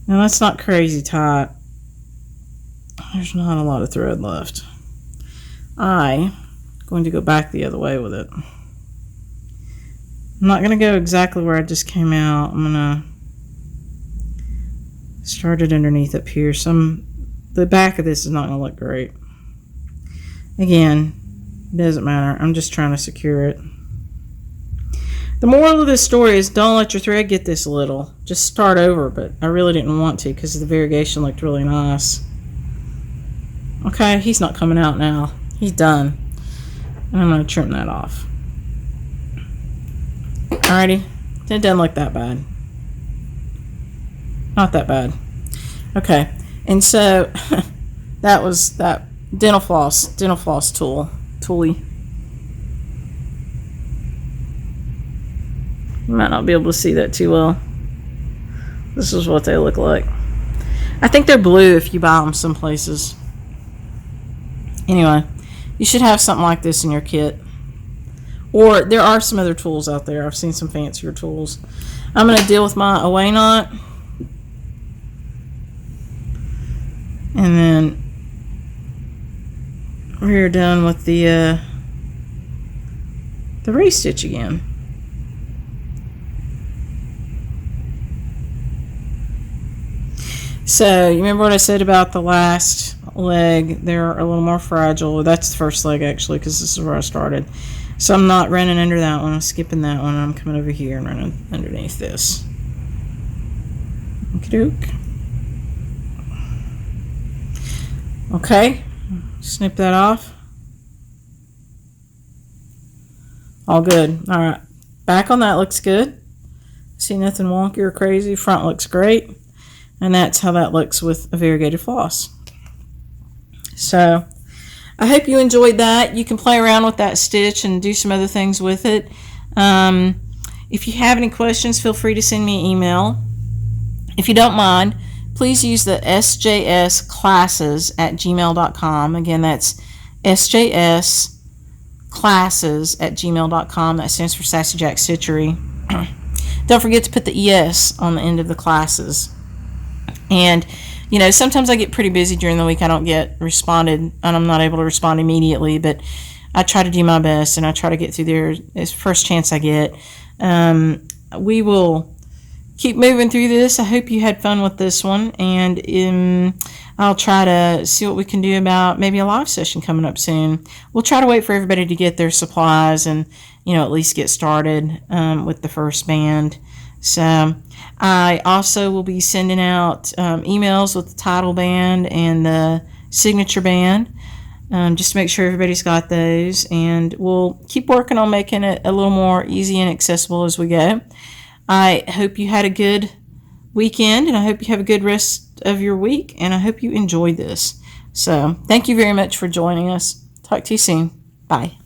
Now that's not crazy tight. There's not a lot of thread left. I'm going to go back the other way with it. I'm not going to go exactly where I just came out. I'm going to start it underneath up here. The back of this is not going to look great. Again, it doesn't matter. I'm just trying to secure it. The moral of this story is don't let your thread get this little. Just start over, but I really didn't want to because the variegation looked really nice. Okay, he's not coming out now. He's done. And I'm going to trim that off. Alrighty. It doesn't look that bad. Not that bad. Okay. And so that was that dental floss toolie. You might not be able to see that too well. This is what they look like. I think they're blue if you buy them some places. Anyway, you should have something like this in your kit. Or there are some other tools out there. I've seen some fancier tools. I'm going to deal with my away knot. And then we're done with the re-stitch again. So, you remember what I said about the last leg? They're a little more fragile. That's the first leg, actually, because this is where I started. So, I'm not running under that one. I'm skipping that one. I'm coming over here and running underneath this. Okey-doke. Okay. Snip that off. All good. All right. Back on that looks good. See nothing wonky or crazy. Front looks great. And that's how that looks with a variegated floss. So, I hope you enjoyed that. You can play around with that stitch and do some other things with it. If you have any questions, feel free to send me an email. If you don't mind, please use the sjsclasses@gmail.com. Again, that's sjsclasses@gmail.com. That stands for Sassy Jack Stitchery. Don't forget to put the ES on the end of the classes. And, you know, sometimes I get pretty busy during the week. I don't get responded, and I'm not able to respond immediately. But I try to do my best, and I try to get through there as first chance I get. We will keep moving through this. I hope you had fun with this one, and I'll try to see what we can do about maybe a live session coming up soon. We'll try to wait for everybody to get their supplies and, at least get started with the first band. So I also will be sending out emails with the title band and the signature band, just to make sure everybody's got those, and we'll keep working on making it a little more easy and accessible as we go. I hope you had a good weekend, and I hope you have a good rest of your week, and I hope you enjoyed this. So thank you very much for joining us. Talk to you soon. Bye.